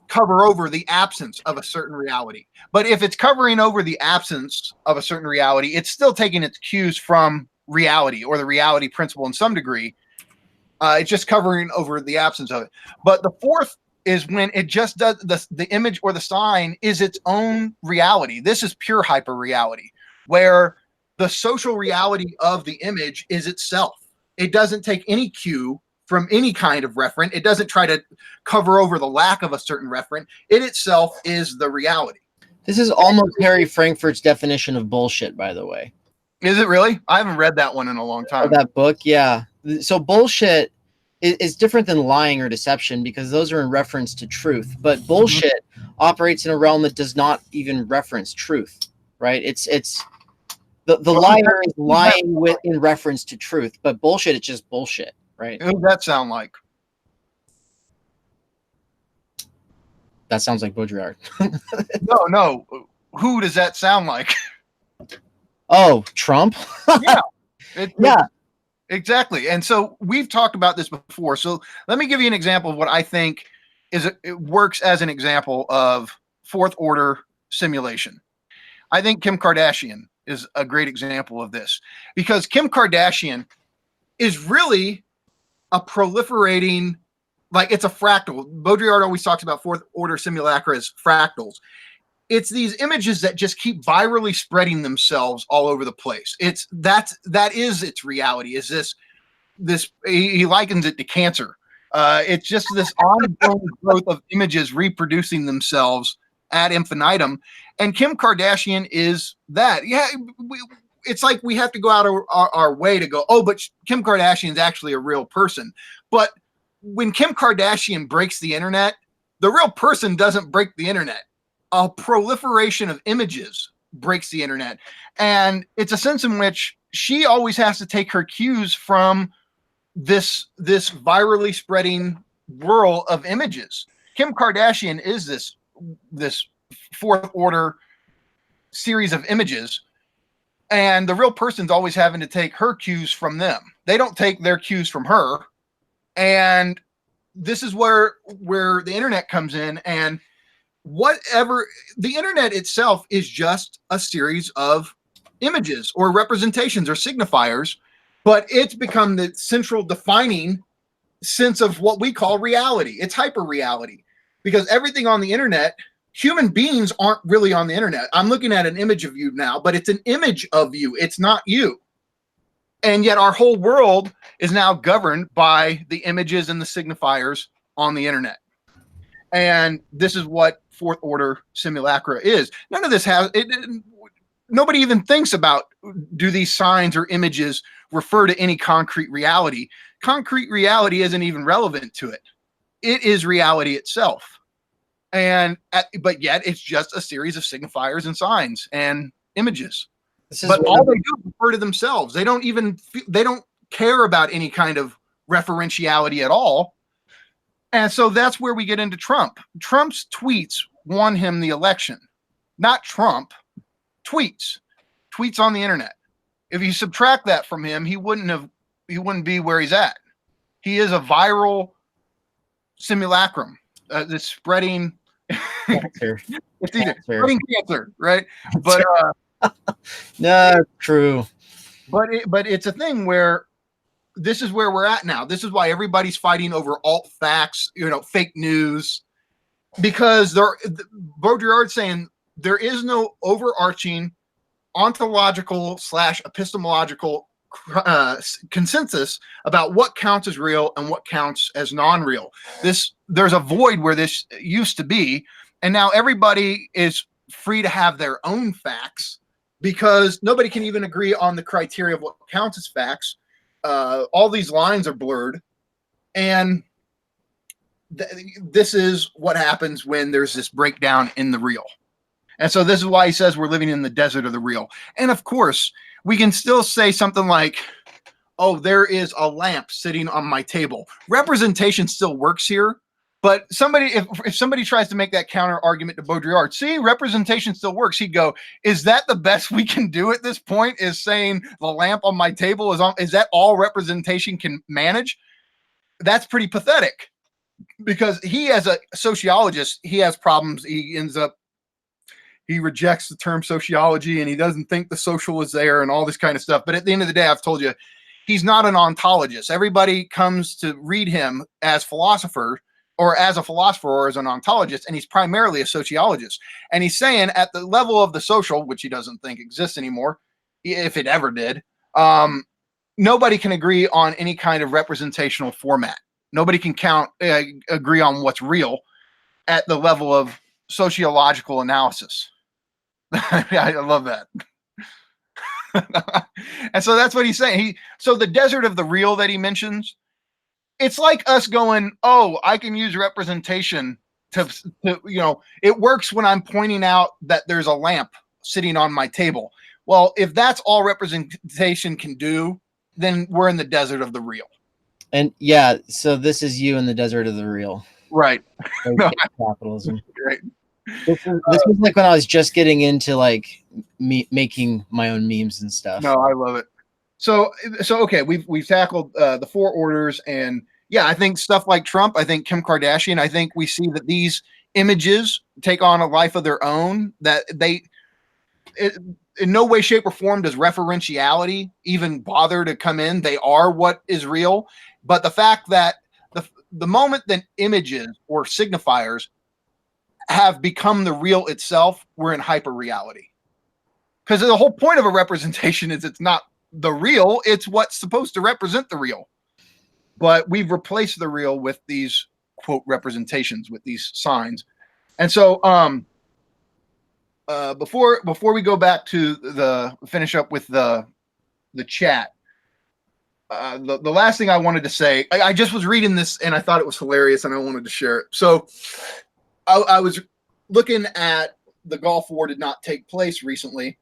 cover over the absence of a certain reality. But if it's covering over the absence of a certain reality, it's still taking its cues from reality or the reality principle in some degree. It's just covering over the absence of it. But the fourth is when it just does the image or the sign is its own reality. This is pure hyperreality, where the social reality of the image is itself. It doesn't take any cue from any kind of referent. It doesn't try to cover over the lack of a certain referent. It itself is the reality. This is almost Harry Frankfurt's definition of bullshit, by the way. Is it really? I haven't read that one in a long time. That book, yeah. So bullshit is different than lying or deception because those are in reference to truth. But bullshit operates in a realm that does not even reference truth, right? It's the liar is lying in reference to truth, but bullshit, it's just bullshit, right? Who does that sound like? That sounds like Baudrillard. No. Who does that sound like? Oh, Trump? Yeah. Yeah. Exactly. And so we've talked about this before. So let me give you an example of what I think it works as an example of fourth order simulation. I think Kim Kardashian is a great example of this because Kim Kardashian is really a proliferating, like it's a fractal. Baudrillard always talks about fourth order simulacra as fractals. It's these images that just keep virally spreading themselves all over the place. That is its reality. Is this he likens it to cancer. It's just this ongoing growth of images reproducing themselves ad infinitum. And Kim Kardashian is that. Yeah, it's like we have to go out our way to go, oh, but Kim Kardashian is actually a real person. But when Kim Kardashian breaks the internet, the real person doesn't break the internet. A proliferation of images breaks the internet. And it's a sense in which she always has to take her cues from this virally spreading whirl of images. Kim Kardashian is this fourth order series of images, and the real person's always having to take her cues from them. They don't take their cues from her. And this is where the internet comes in, and whatever the internet itself is just a series of images or representations or signifiers, but it's become the central defining sense of what we call reality. It's hyper reality because everything on the internet, human beings aren't really on the internet. I'm looking at an image of you now, but it's an image of you. It's not you. And yet our whole world is now governed by the images and the signifiers on the internet. And this is what fourth order simulacra is. None of this nobody even thinks about, do these signs or images refer to any concrete reality? Concrete reality isn't even relevant to it. It is reality itself. But yet it's just a series of signifiers and signs and images. But all they do is refer to themselves. They don't care about any kind of referentiality at all. And so that's where we get into Trump. Trump's tweets won him the election. Not Trump, tweets on the internet. If you subtract that from him, he wouldn't be where he's at. He is a viral simulacrum that's spreading cancer. Spreading cancer, right? But no, true. But it's a thing where this is where we're at now. This is why everybody's fighting over alt facts, fake news, because Baudrillard's saying there is no overarching ontological / epistemological consensus about what counts as real and what counts as non-real. There's a void where this used to be, and now everybody is free to have their own facts because nobody can even agree on the criteria of what counts as facts. All these lines are blurred, and this is what happens when there's this breakdown in the real. And so this is why he says we're living in the desert of the real. And of course, we can still say something like, oh, there is a lamp sitting on my table. Representation still works here, but if somebody tries to make that counter argument to Baudrillard, see, representation still works, he'd go, is that the best we can do at this point, is saying the lamp on my table is that all representation can manage? That's pretty pathetic, because he, as a sociologist, he has problems. He rejects the term sociology, and he doesn't think the social is there and all this kind of stuff. But at the end of the day, I've told you, he's not an ontologist. Everybody comes to read him as philosopher or as a philosopher or as an ontologist, and he's primarily a sociologist. And he's saying at the level of the social, which he doesn't think exists anymore, if it ever did, nobody can agree on any kind of representational format. Nobody can agree on what's real at the level of sociological analysis. I love that. And so that's what he's saying. So the desert of the real that he mentions, it's like us going, oh, I can use representation to it works when I'm pointing out that there's a lamp sitting on my table. Well, if that's all representation can do, then we're in the desert of the real. And yeah, so this is you in the desert of the real. Right. Capitalism. Right. This was like when I was just getting into like making my own memes and stuff. No, I love it. So okay, we've tackled the four orders, and yeah, I think stuff like Trump, I think Kim Kardashian, I think we see that these images take on a life of their own, that in no way, shape, or form does referentiality even bother to come in. They are what is real. But the fact that the moment that images or signifiers have become the real itself, we're in hyperreality. Because the whole point of a representation is it's not the real, it's what's supposed to represent the real. But we've replaced the real with these, quote, representations, with these signs. And so before we go back to finish up with the chat, the last thing I wanted to say, I just was reading this and I thought it was hilarious and I wanted to share it. So I was looking at the Gulf War did not take place recently.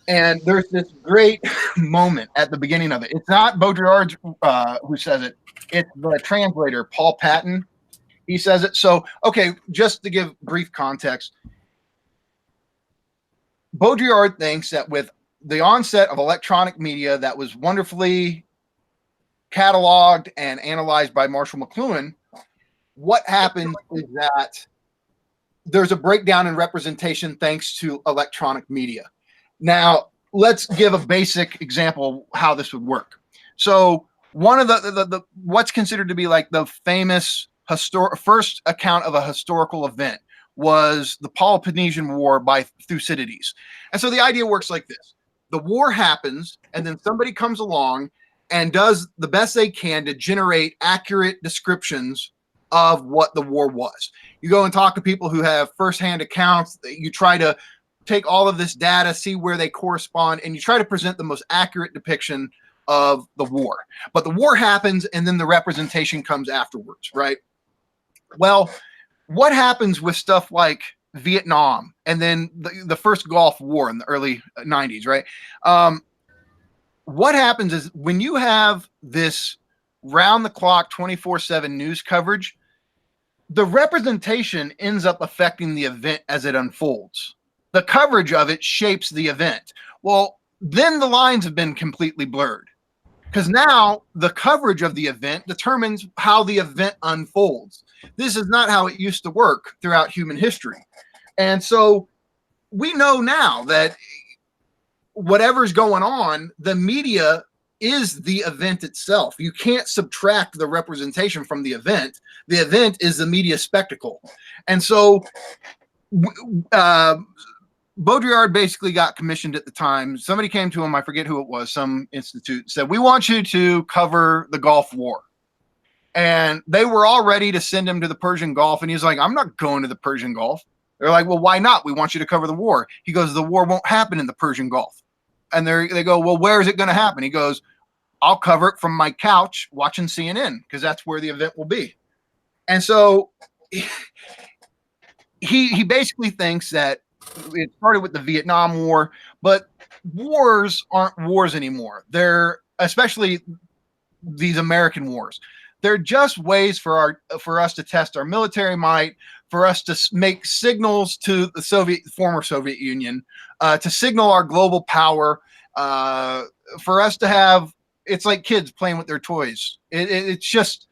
And there's this great moment at the beginning of it. It's not Baudrillard who says it. It's the translator, Paul Patton. He says it. So, okay, just to give brief context, Baudrillard thinks that with the onset of electronic media that was wonderfully cataloged and analyzed by Marshall McLuhan, what happens is that there's a breakdown in representation thanks to electronic media. Now, let's give a basic example of how this would work. So one of the what's considered to be like the famous first account of a historical event was the Peloponnesian War by Thucydides. And so the idea works like this. The war happens, and then somebody comes along and does the best they can to generate accurate descriptions of what the war was. You go and talk to people who have firsthand accounts. You try to take all of this data, see where they correspond, and you try to present the most accurate depiction of the war. But the war happens, and then the representation comes afterwards, right? Well, what happens with stuff like Vietnam and then the first Gulf War in the early 90s, right? What happens is when you have this round-the-clock 24/7 news coverage, the representation ends up affecting the event as it unfolds. The coverage of it shapes the event. Well, then the lines have been completely blurred because now the coverage of the event determines how the event unfolds. This is not how it used to work throughout human history. And so we know now that whatever's going on, the media is the event itself. You can't subtract the representation from the event. The event is the media spectacle. And so Baudrillard basically got commissioned at the time. Somebody came to him, I forget who it was, some institute, said, we want you to cover the Gulf War. And they were all ready to send him to the Persian Gulf. And he's like, I'm not going to the Persian Gulf. They're like, well, why not? We want you to cover the war. He goes, the war won't happen in the Persian Gulf. And they go, well, where is it going to happen? He goes, I'll cover it from my couch watching CNN because that's where the event will be. And so he basically thinks that it started with the Vietnam War, but wars aren't wars anymore. They're, especially these American wars, they're just ways for us to test our military might, for us to make signals to the former Soviet Union, to signal our global power, for us to have, it's like kids playing with their toys. It's just,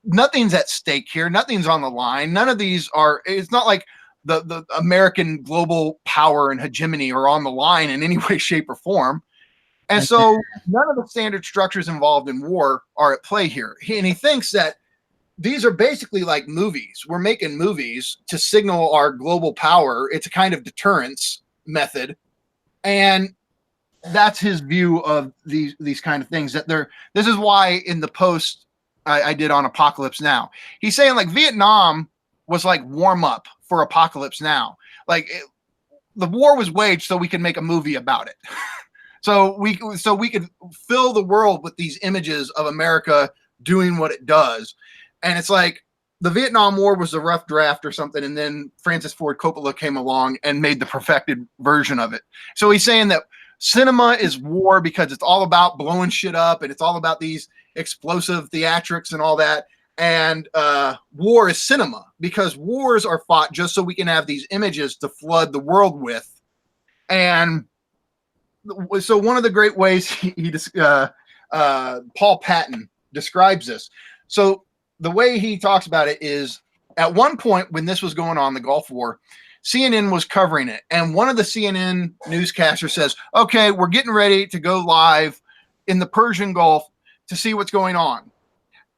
nothing's at stake here. Nothing's on the line. None of these are, it's not like the American global power and hegemony are on the line in any way, shape, or form. And so none of the standard structures involved in war are at play here. And he thinks that these are basically like movies. We're making movies to signal our global power. It's a kind of deterrence method. And that's his view of these kind of things. This is why in the post I did on Apocalypse Now, he's saying like Vietnam was like warm up for Apocalypse Now. Like the war was waged so we could make a movie about it. so we could fill the world with these images of America doing what it does. And it's like the Vietnam War was a rough draft or something, and then Francis Ford Coppola came along and made the perfected version of it. So he's saying that cinema is war because it's all about blowing shit up and it's all about these explosive theatrics and all that. And war is cinema because wars are fought just so we can have these images to flood the world with. And so one of the great ways Paul Patton describes this. So the way he talks about it is at one point when this was going on, the Gulf War, CNN was covering it. And one of the CNN newscasters says, okay, we're getting ready to go live in the Persian Gulf to see what's going on.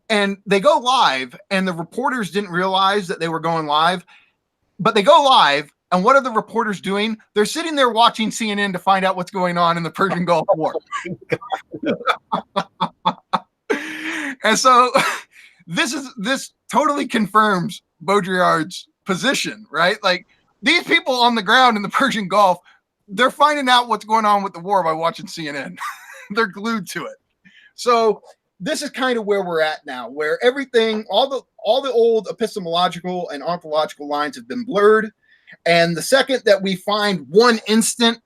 And they go live, and the reporters didn't realize that they were going live, but they go live. And what are the reporters doing? They're sitting there watching CNN to find out what's going on in the Persian Gulf War. And so this totally confirms Baudrillard's position, right? Like these people on the ground in the Persian Gulf, they're finding out what's going on with the war by watching CNN. They're glued to it. So this is kind of where we're at now, where everything, all the old epistemological and ontological lines have been blurred. And the second that we find one instant,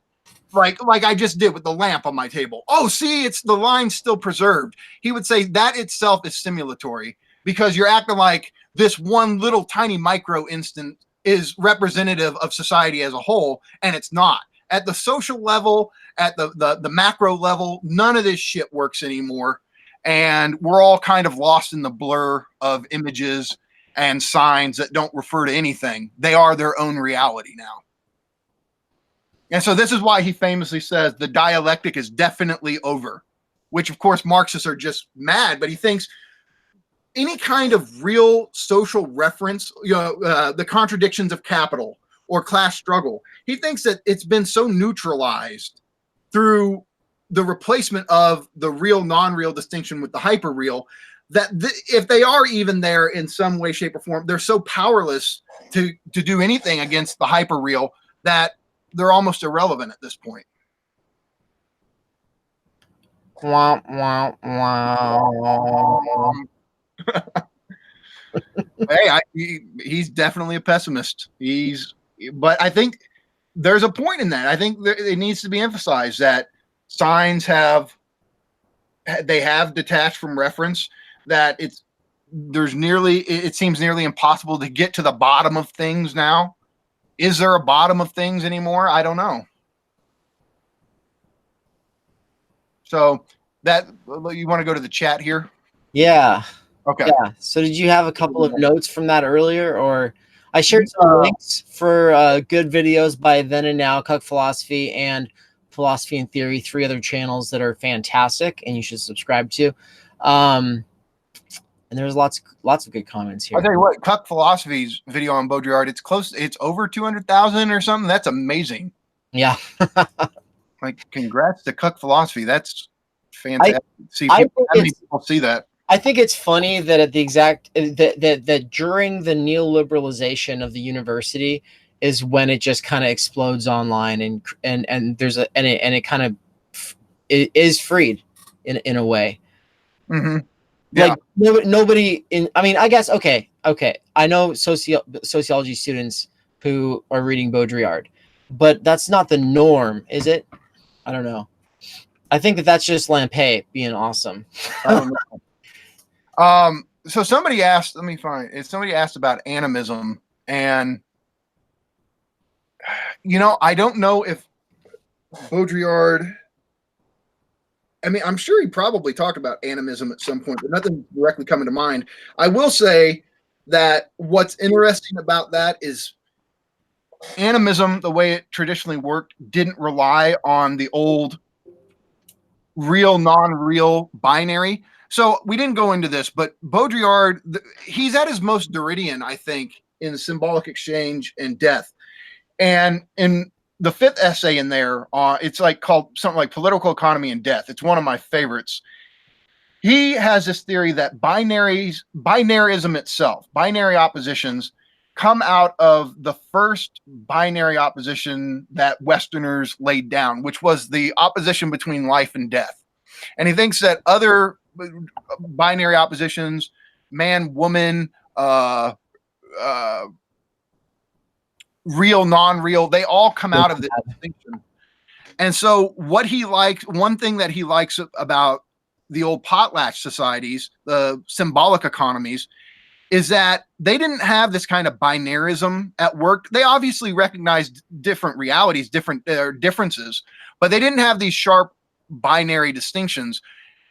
like I just did with the lamp on my table, oh, see, it's the line still preserved. He would say that itself is simulatory because you're acting like this one little tiny micro instant is representative of society as a whole, and it's not. At the social level, at the macro level, none of this shit works anymore. And we're all kind of lost in the blur of images and signs that don't refer to anything. They are their own reality now. And so this is why he famously says the dialectic is definitely over, which of course Marxists are just mad, but he thinks any kind of real social reference, the contradictions of capital or class struggle, he thinks that it's been so neutralized through the replacement of the real non-real distinction with the hyperreal that if they are even there in some way, shape, or form, they're so powerless to do anything against the hyperreal that they're almost irrelevant at this point. Wow, wow, wow. Hey, he's definitely a pessimist. But I think there's a point in that. I think it needs to be emphasized that signs have detached from reference, that it seems nearly impossible to get to the bottom of things now. Is there a bottom of things anymore? I don't know. So that you want to go to the chat here? Yeah. Okay. Yeah. So did you have a couple of notes from that earlier, or I shared some links for good videos by Then and Now, Cuck Philosophy, and Philosophy and Theory, 3 other channels that are fantastic and you should subscribe to. And there's lots of good comments here. I'll tell you what, Cuck Philosophy's video on Baudrillard, it's over 200,000 or something. That's amazing. Yeah. Like, congrats to Cuck Philosophy. That's fantastic. How many people see that? I think it's funny that at the exact that during the neoliberalization of the university is when it just kind of explodes online, and there's it kind of it is freed in a way. Mm-hmm. Yeah. Like nobody in. I mean, I guess okay. I know sociology students who are reading Baudrillard, but that's not the norm, is it? I don't know. I think that's just Lampay being awesome. I don't know. So somebody asked, somebody asked about animism, and I don't know if Baudrillard, I'm sure he probably talked about animism at some point, but nothing directly coming to mind. I will say that what's interesting about that is animism, the way it traditionally worked, didn't rely on the old real, non-real, binary. So we didn't go into this, but Baudrillard, he's at his most Derridian, I think, in Symbolic Exchange and Death. And in the fifth essay in there, it's like called something like Political Economy and Death. It's one of my favorites. He has this theory that binarism itself, binary oppositions, come out of the first binary opposition that Westerners laid down, which was the opposition between life and death. And he thinks that other binary oppositions, man, woman, real, non-real, they all come out of this distinction. And so what he likes, one thing that he likes about the old potlatch societies, the symbolic economies, is that they didn't have this kind of binarism at work. They obviously recognized different realities, different differences, but they didn't have these sharp binary distinctions.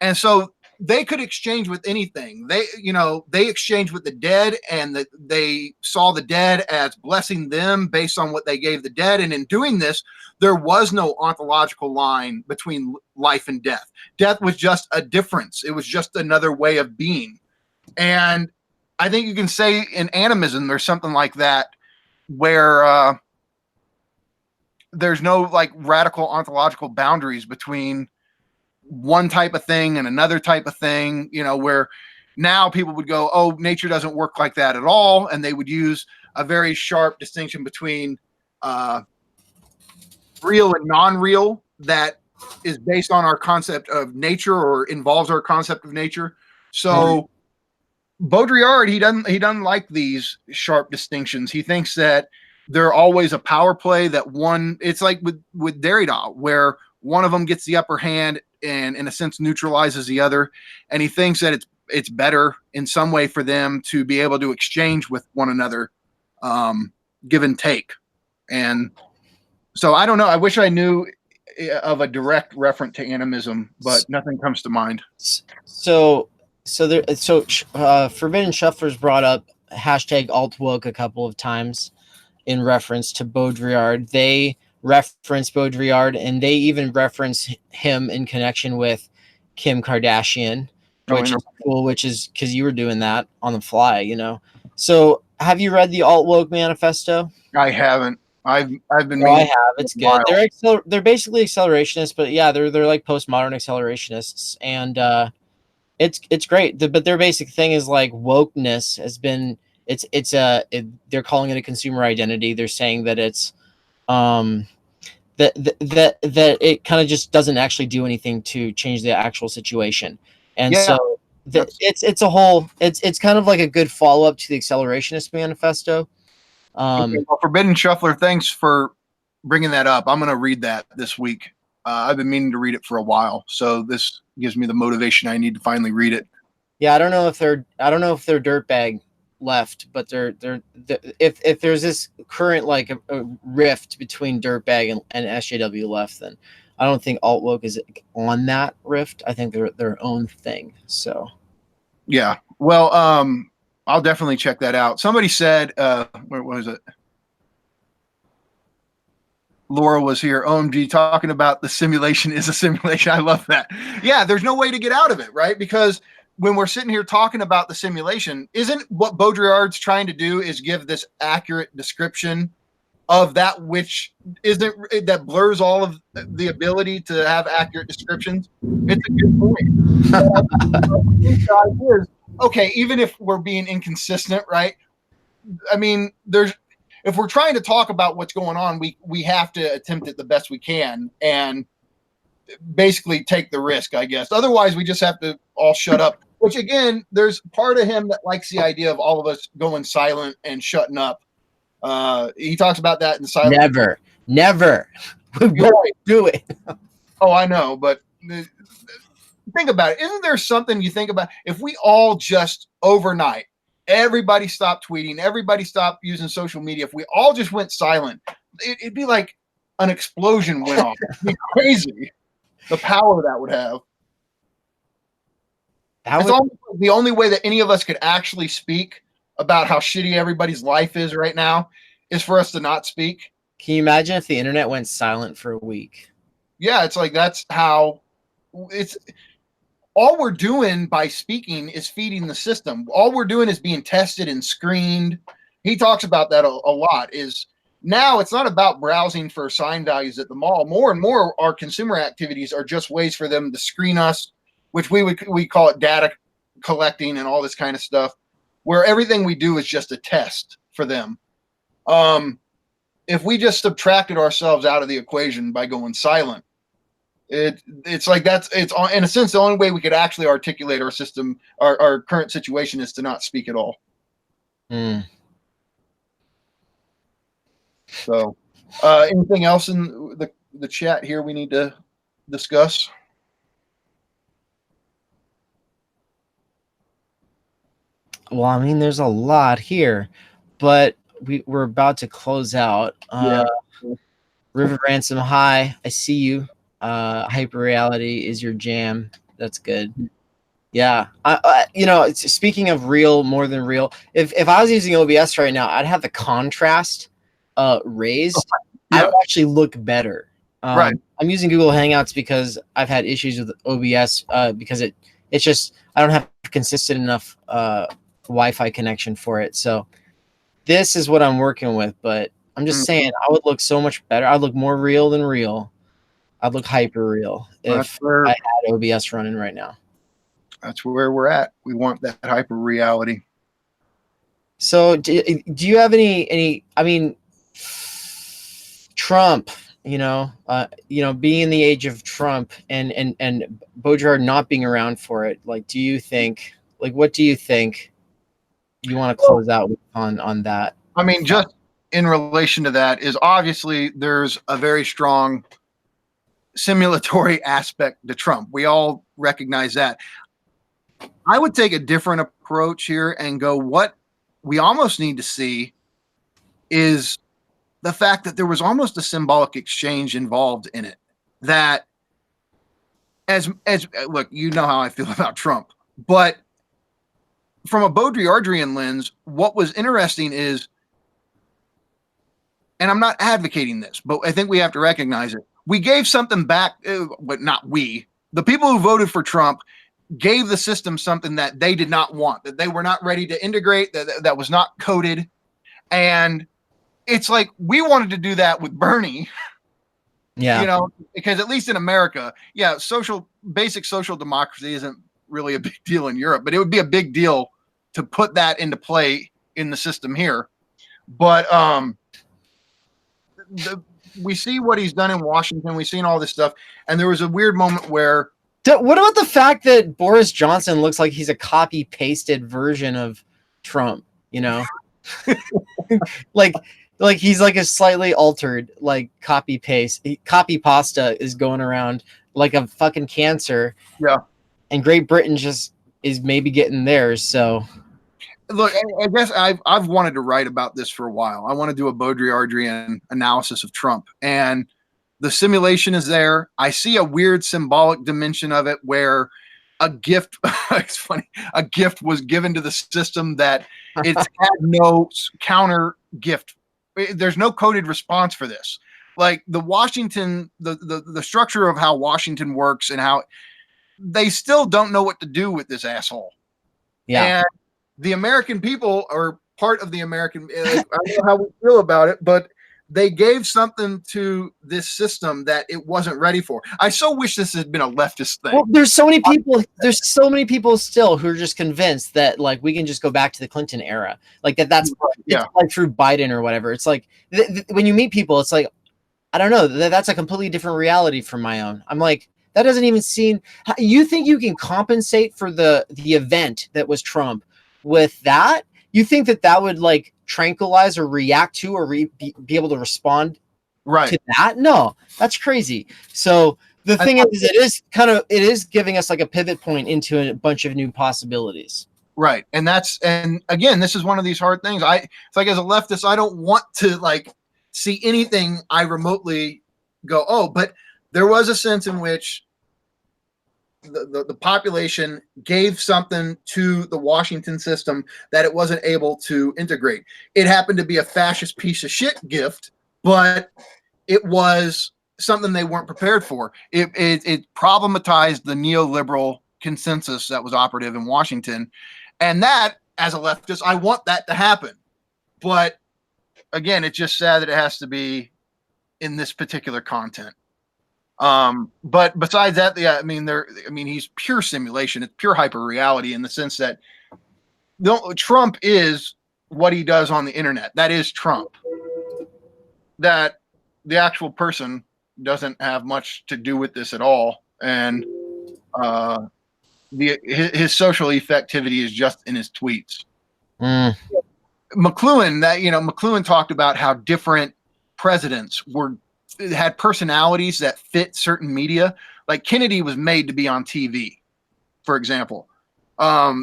And so they could exchange with anything. They exchanged with the dead, and they saw the dead as blessing them based on what they gave the dead. And in doing this, there was no ontological line between life and death. Death was just a difference. It was just another way of being. And I think you can say in animism, there's something like that, where there's no like radical ontological boundaries between one type of thing and another type of thing, where now people would go, oh, nature doesn't work like that at all. And they would use a very sharp distinction between real and non-real that is based on our concept of nature or involves our concept of nature. So Baudrillard, he doesn't like these sharp distinctions. He thinks that they're always a power play, that one, it's like with Derrida, where one of them gets the upper hand and in a sense neutralizes the other. And he thinks that it's better in some way for them to be able to exchange with one another, give and take. And so I don't know. I wish I knew of a direct reference to animism, but nothing comes to mind. So Forbidden Shufflers brought up #altwoke a couple of times in reference to Baudrillard. They reference Baudrillard, and they even reference him in connection with Kim Kardashian, which is cool, which is because you were doing that on the fly, So have you read the Alt-Woke Manifesto? I haven't. I've been. I have. It's good. They're basically accelerationists, but yeah, they're like postmodern accelerationists, and it's great. But their basic thing is like wokeness has been. They're calling it a consumer identity. They're saying that it's that it kind of just doesn't actually do anything to change the actual situation, and so it's a whole. It's kind of like a good follow up to the Accelerationist Manifesto. Okay, well, Forbidden Shuffler, thanks for bringing that up. I'm going to read that this week. I've been meaning to read it for a while, so this gives me the motivation I need to finally read it. Yeah, I don't know if they're dirtbag left, but if there's this current like a rift between dirtbag and SJW left, then I don't think alt-woke is on that rift. I think they're their own thing. So yeah, well, I'll definitely check that out. Somebody said, where was it? Laura was here. OMG, talking about the simulation is a simulation. I love that. Yeah, there's no way to get out of it, right? Because when we're sitting here talking about the simulation, isn't what Baudrillard's trying to do is give this accurate description of that which isn't, that blurs all of the ability to have accurate descriptions? It's a good point. Okay, even if we're being inconsistent, right? I mean, if we're trying to talk about what's going on, we have to attempt it the best we can and basically take the risk, I guess. Otherwise, we just have to all shut up. Which again, there's part of him that likes the idea of all of us going silent and shutting up. He talks about that in silence. Never. We won't do it. Oh, I know, but think about it. Isn't there something you think about if we all just overnight, everybody stopped tweeting, everybody stopped using social media, if we all just went silent, it'd be like an explosion went off. It'd be crazy. The power that would have. The only way that any of us could actually speak about how shitty everybody's life is right now is for us to not speak. Can you imagine if the internet went silent for a week? Yeah, it's like that's how it's all we're doing by speaking is feeding the system. All we're doing is being tested and screened. He talks about that a lot. Is now it's not about browsing for sign values at the mall. More and more, our consumer activities are just ways for them to screen us, which we call it data collecting and all this kind of stuff, where everything we do is just a test for them. If we just subtracted ourselves out of the equation by going silent, it's like it's in a sense the only way we could actually articulate our system, our current situation, is to not speak at all. So anything else in the chat here we need to discuss? Well, I mean, there's a lot here, but we're about to close out. River Ransom, hi, I see you. Hyperreality is your jam. That's good. Yeah. You know, speaking of real more than real, if I was using OBS right now, I'd have the contrast raised. I would actually look better. Right. I'm using Google Hangouts because I've had issues with OBS because it's just I don't have consistent enough Wi-Fi connection for it. So this is what I'm working with, but I'm just saying I would look so much better. I'd look more real than real. I'd look hyper real if I had OBS running right now. That's where we're at. We want that hyper reality. So do you have any, I mean, Trump, you know, being in the age of Trump and Baudrillard not being around for it, like, do you think, like, what do you think you want to close out with on that? I mean, just in relation to that is obviously there's a very strong simulatory aspect to Trump. We all recognize that. I would take a different approach here and go, what we almost need to see is the fact that there was almost a symbolic exchange involved in it. That as look, you know how I feel about Trump, but from a Baudrillardian lens, what was interesting is, and I'm not advocating this, but I think we have to recognize it. We gave something back, but not we. The people who voted for Trump gave the system something that they did not want, that they were not ready to integrate, that was not coded. And it's like we wanted to do that with Bernie. Yeah. You know, because at least in America, yeah, basic social democracy isn't really a big deal in Europe, but it would be a big deal to put that into play in the system here. But we see what he's done in Washington. We've seen all this stuff. And there was a weird moment where, what about the fact that Boris Johnson looks like he's a copy-pasted version of Trump, you know? like he's like a slightly altered, like copy-paste. Copy pasta is going around like a fucking cancer. Yeah. And Great Britain just is maybe getting theirs, so... Look, I guess I've wanted to write about this for a while. I want to do a Baudrillardian analysis of Trump, and the simulation is there. I see a weird symbolic dimension of it where a gift, it's funny, a gift was given to the system that it's had no counter gift. There's no coded response for this. Like the Washington, the structure of how Washington works and how they still don't know what to do with this asshole. Yeah. And the American people are part of the American, I don't know how we feel about it, but they gave something to this system that it wasn't ready for. I so wish this had been a leftist thing. Well, there's so many people still who are just convinced that like we can just go back to the Clinton era. Like that's yeah. It's like through Biden or whatever. It's like when you meet people, it's like, I don't know, that's a completely different reality from my own. I'm like, that doesn't even seem, you think you can compensate for the event that was Trump with that? You think that would like tranquilize or react to or be able to respond to that? No, that's crazy. So the thing is, it is giving us like a pivot point into a bunch of new possibilities. Right. And again, this is one of these hard things. It's like as a leftist, I don't want to like see anything I remotely go, oh, but there was a sense in which the population gave something to the Washington system that it wasn't able to integrate. It happened to be a fascist piece of shit gift, but it was something they weren't prepared for. It problematized the neoliberal consensus that was operative in Washington. And that, as a leftist, I want that to happen. But again, it's just sad that it has to be in this particular content. But besides that, yeah, I mean, he's pure simulation. It's pure hyperreality in the sense that Trump is what he does on the internet. That is Trump. That the actual person doesn't have much to do with this at all, and his social effectivity is just in his tweets. McLuhan talked about how different presidents had personalities that fit certain media. Like Kennedy was made to be on TV, for example.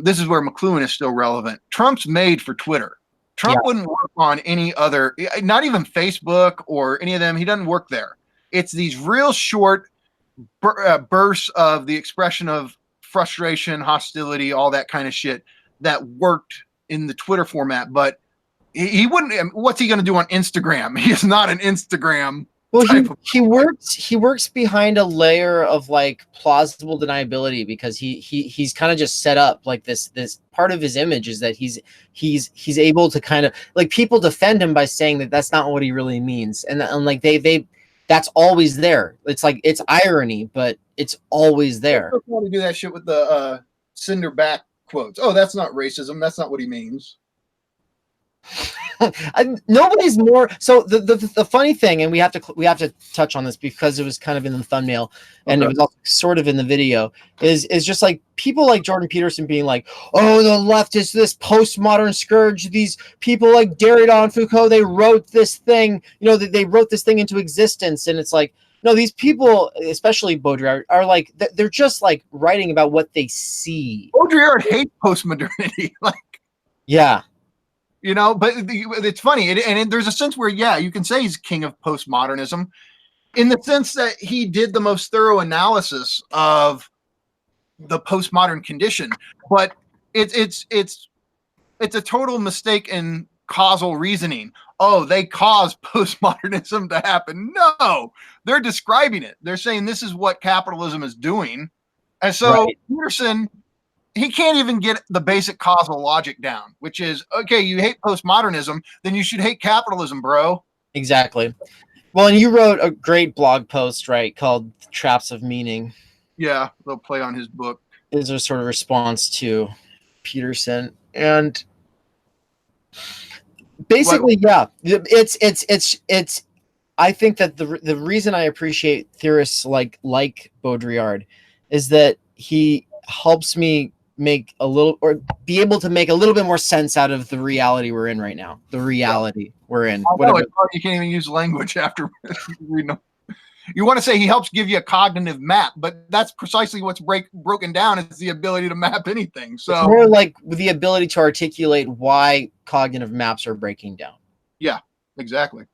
This is where McLuhan is still relevant. Trump's made for Twitter. Trump wouldn't work on any other, not even Facebook or any of them. He doesn't work there. It's these real short bursts of the expression of frustration, hostility, all that kind of shit that worked in the Twitter format. But he wouldn't. What's he going to do on Instagram? He is not an Instagram. Well, he works behind a layer of like plausible deniability because he's kind of just set up like this part of his image is that he's able to kind of like people defend him by saying that that's not what he really means, and like they that's always there. It's like it's irony, but it's always there. I want to do that shit with the cinder back quotes. Oh, that's not racism. That's not what he means. Nobody's more so the funny thing, and we have to touch on this because it was kind of in the thumbnail and it was also sort of in the video, is just like people like Jordan Peterson being like, oh, the left is this postmodern scourge, these people like Derrida and Foucault, they wrote this thing, they wrote this thing into existence. And it's like, no, these people, especially Baudrillard, are like they're just like writing about what they see. Baudrillard hates postmodernity. Yeah. But it's funny. And there's a sense where, you can say he's king of postmodernism in the sense that he did the most thorough analysis of the postmodern condition. But it's a total mistake in causal reasoning. Oh, they caused postmodernism to happen. No, they're describing it. They're saying this is what capitalism is doing. And so Peterson, he can't even get the basic causal logic down, which is, okay, you hate postmodernism, then you should hate capitalism, bro. Exactly. Well, and you wrote a great blog post, right, called Traps of Meaning. Yeah, they'll play on his book. Is a sort of response to Peterson. And basically, it's I think that the reason I appreciate theorists like Baudrillard is that he helps me make a little, or be able to make a little bit more sense out of the reality we're in right now. The reality we're in. You can't even use language after reading them. You want to say he helps give you a cognitive map, but that's precisely what's broken down is the ability to map anything. So it's more like the ability to articulate why cognitive maps are breaking down. Yeah, exactly.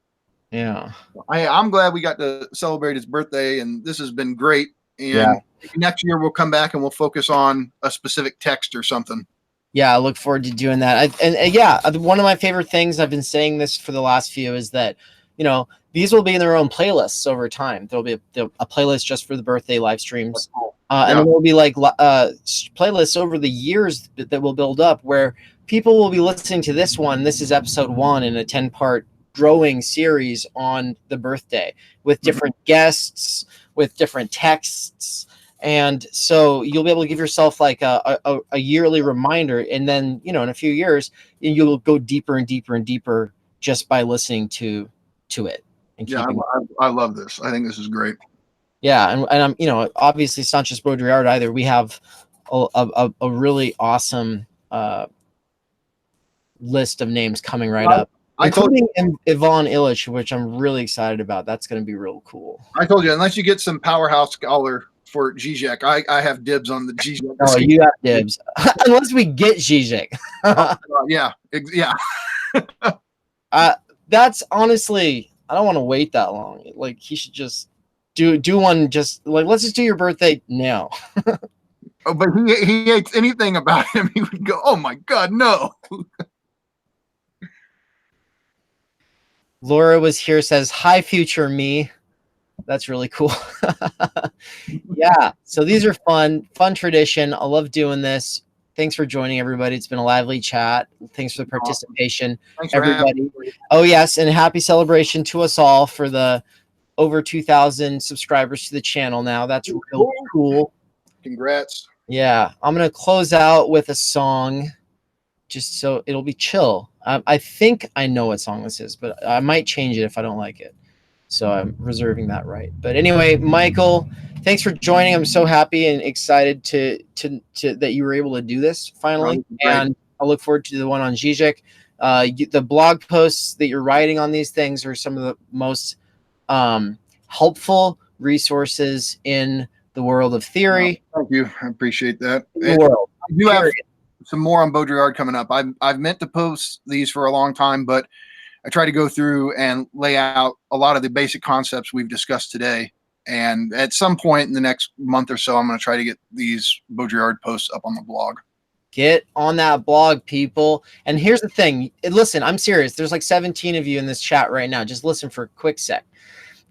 Yeah. I'm glad we got to celebrate his birthday, and this has been great. And next year we'll come back and we'll focus on a specific text or something. Yeah, I look forward to doing that. One of my favorite things, I've been saying this for the last few, is that, these will be in their own playlists over time. There'll be a playlist just for the birthday live streams. And there will be like playlists over the years that will build up where people will be listening to this one. This is episode 1 in a 10-part growing series on the birthday with different guests, with different texts. And so you'll be able to give yourself like a yearly reminder. And then, in a few years, you'll go deeper and deeper and deeper just by listening to it. And I love this. I think this is great. Yeah. And I'm, obviously it's not just Baudrillard either. We have a really awesome list of names coming right up. Including Ivan Illich, which I'm really excited about. That's going to be real cool. I told you, unless you get some powerhouse scholar for Zizek, I have dibs on the Zizek. Oh, you got dibs. Unless we get Zizek. Yeah. That's honestly, I don't want to wait that long. Like, he should just do one. Just like, let's just do your birthday now. Oh, but he hates anything about him. He would go, oh my God, no. Laura was here, says, hi, future me. That's really cool. Yeah. So these are fun tradition. I love doing this. Thanks for joining, everybody. It's been a lively chat. Thanks for the participation, Thanks for everybody. having me. Oh, yes. And happy celebration to us all for the over 2,000 subscribers to the channel now. That's real cool. Congrats. Yeah. I'm going to close out with a song just so it'll be chill. I think I know what song this is, but I might change it if I don't like it. So I'm reserving that right. But anyway, Michael, thanks for joining. I'm so happy and excited to that you were able to do this finally. And I look forward to the one on Zizek. The blog posts that you're writing on these things are some of the most helpful resources in the world of theory. Thank you. I appreciate that. In the world. I do have some more on Baudrillard coming up. I've meant to post these for a long time, but I try to go through and lay out a lot of the basic concepts we've discussed today. And at some point in the next month or so, I'm going to try to get these Baudrillard posts up on the blog. Get on that blog, people. And here's the thing. Listen, I'm serious. There's like 17 of you in this chat right now. Just listen for a quick sec.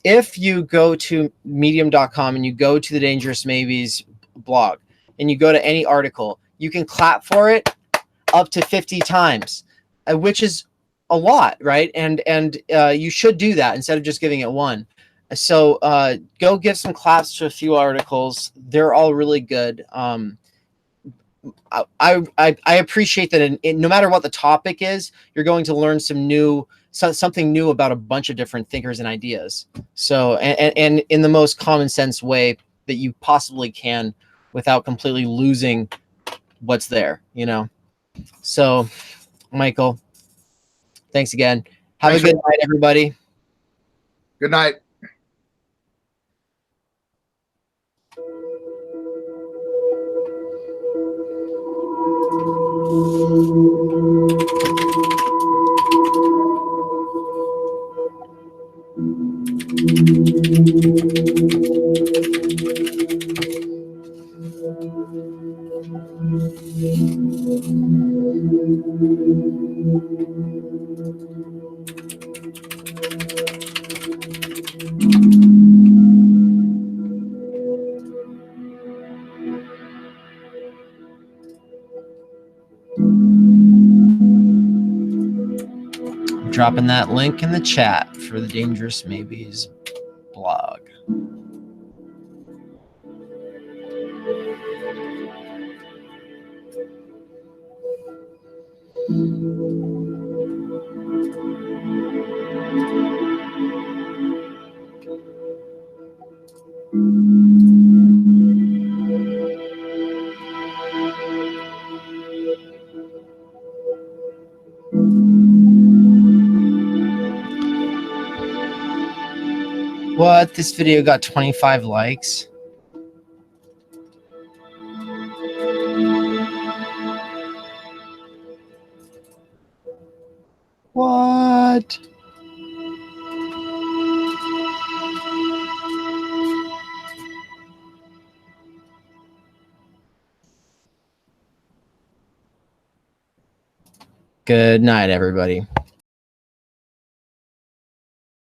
If you go to medium.com and you go to the Dangerous Maybes blog and you go to any article, you can clap for it up to 50 times, which is a lot, right? And you should do that instead of just giving it one. So go give some claps to a few articles. They're all really good. I appreciate that no matter what the topic is, you're going to learn something new about a bunch of different thinkers and ideas. So and in the most common sense way that you possibly can without completely losing what's there, you know? So Michael, thanks again. Have a good night, everybody. Good night. Dropping that link in the chat for the Dangerous Maybes blog. What? This video got 25 likes? What? Good night, everybody.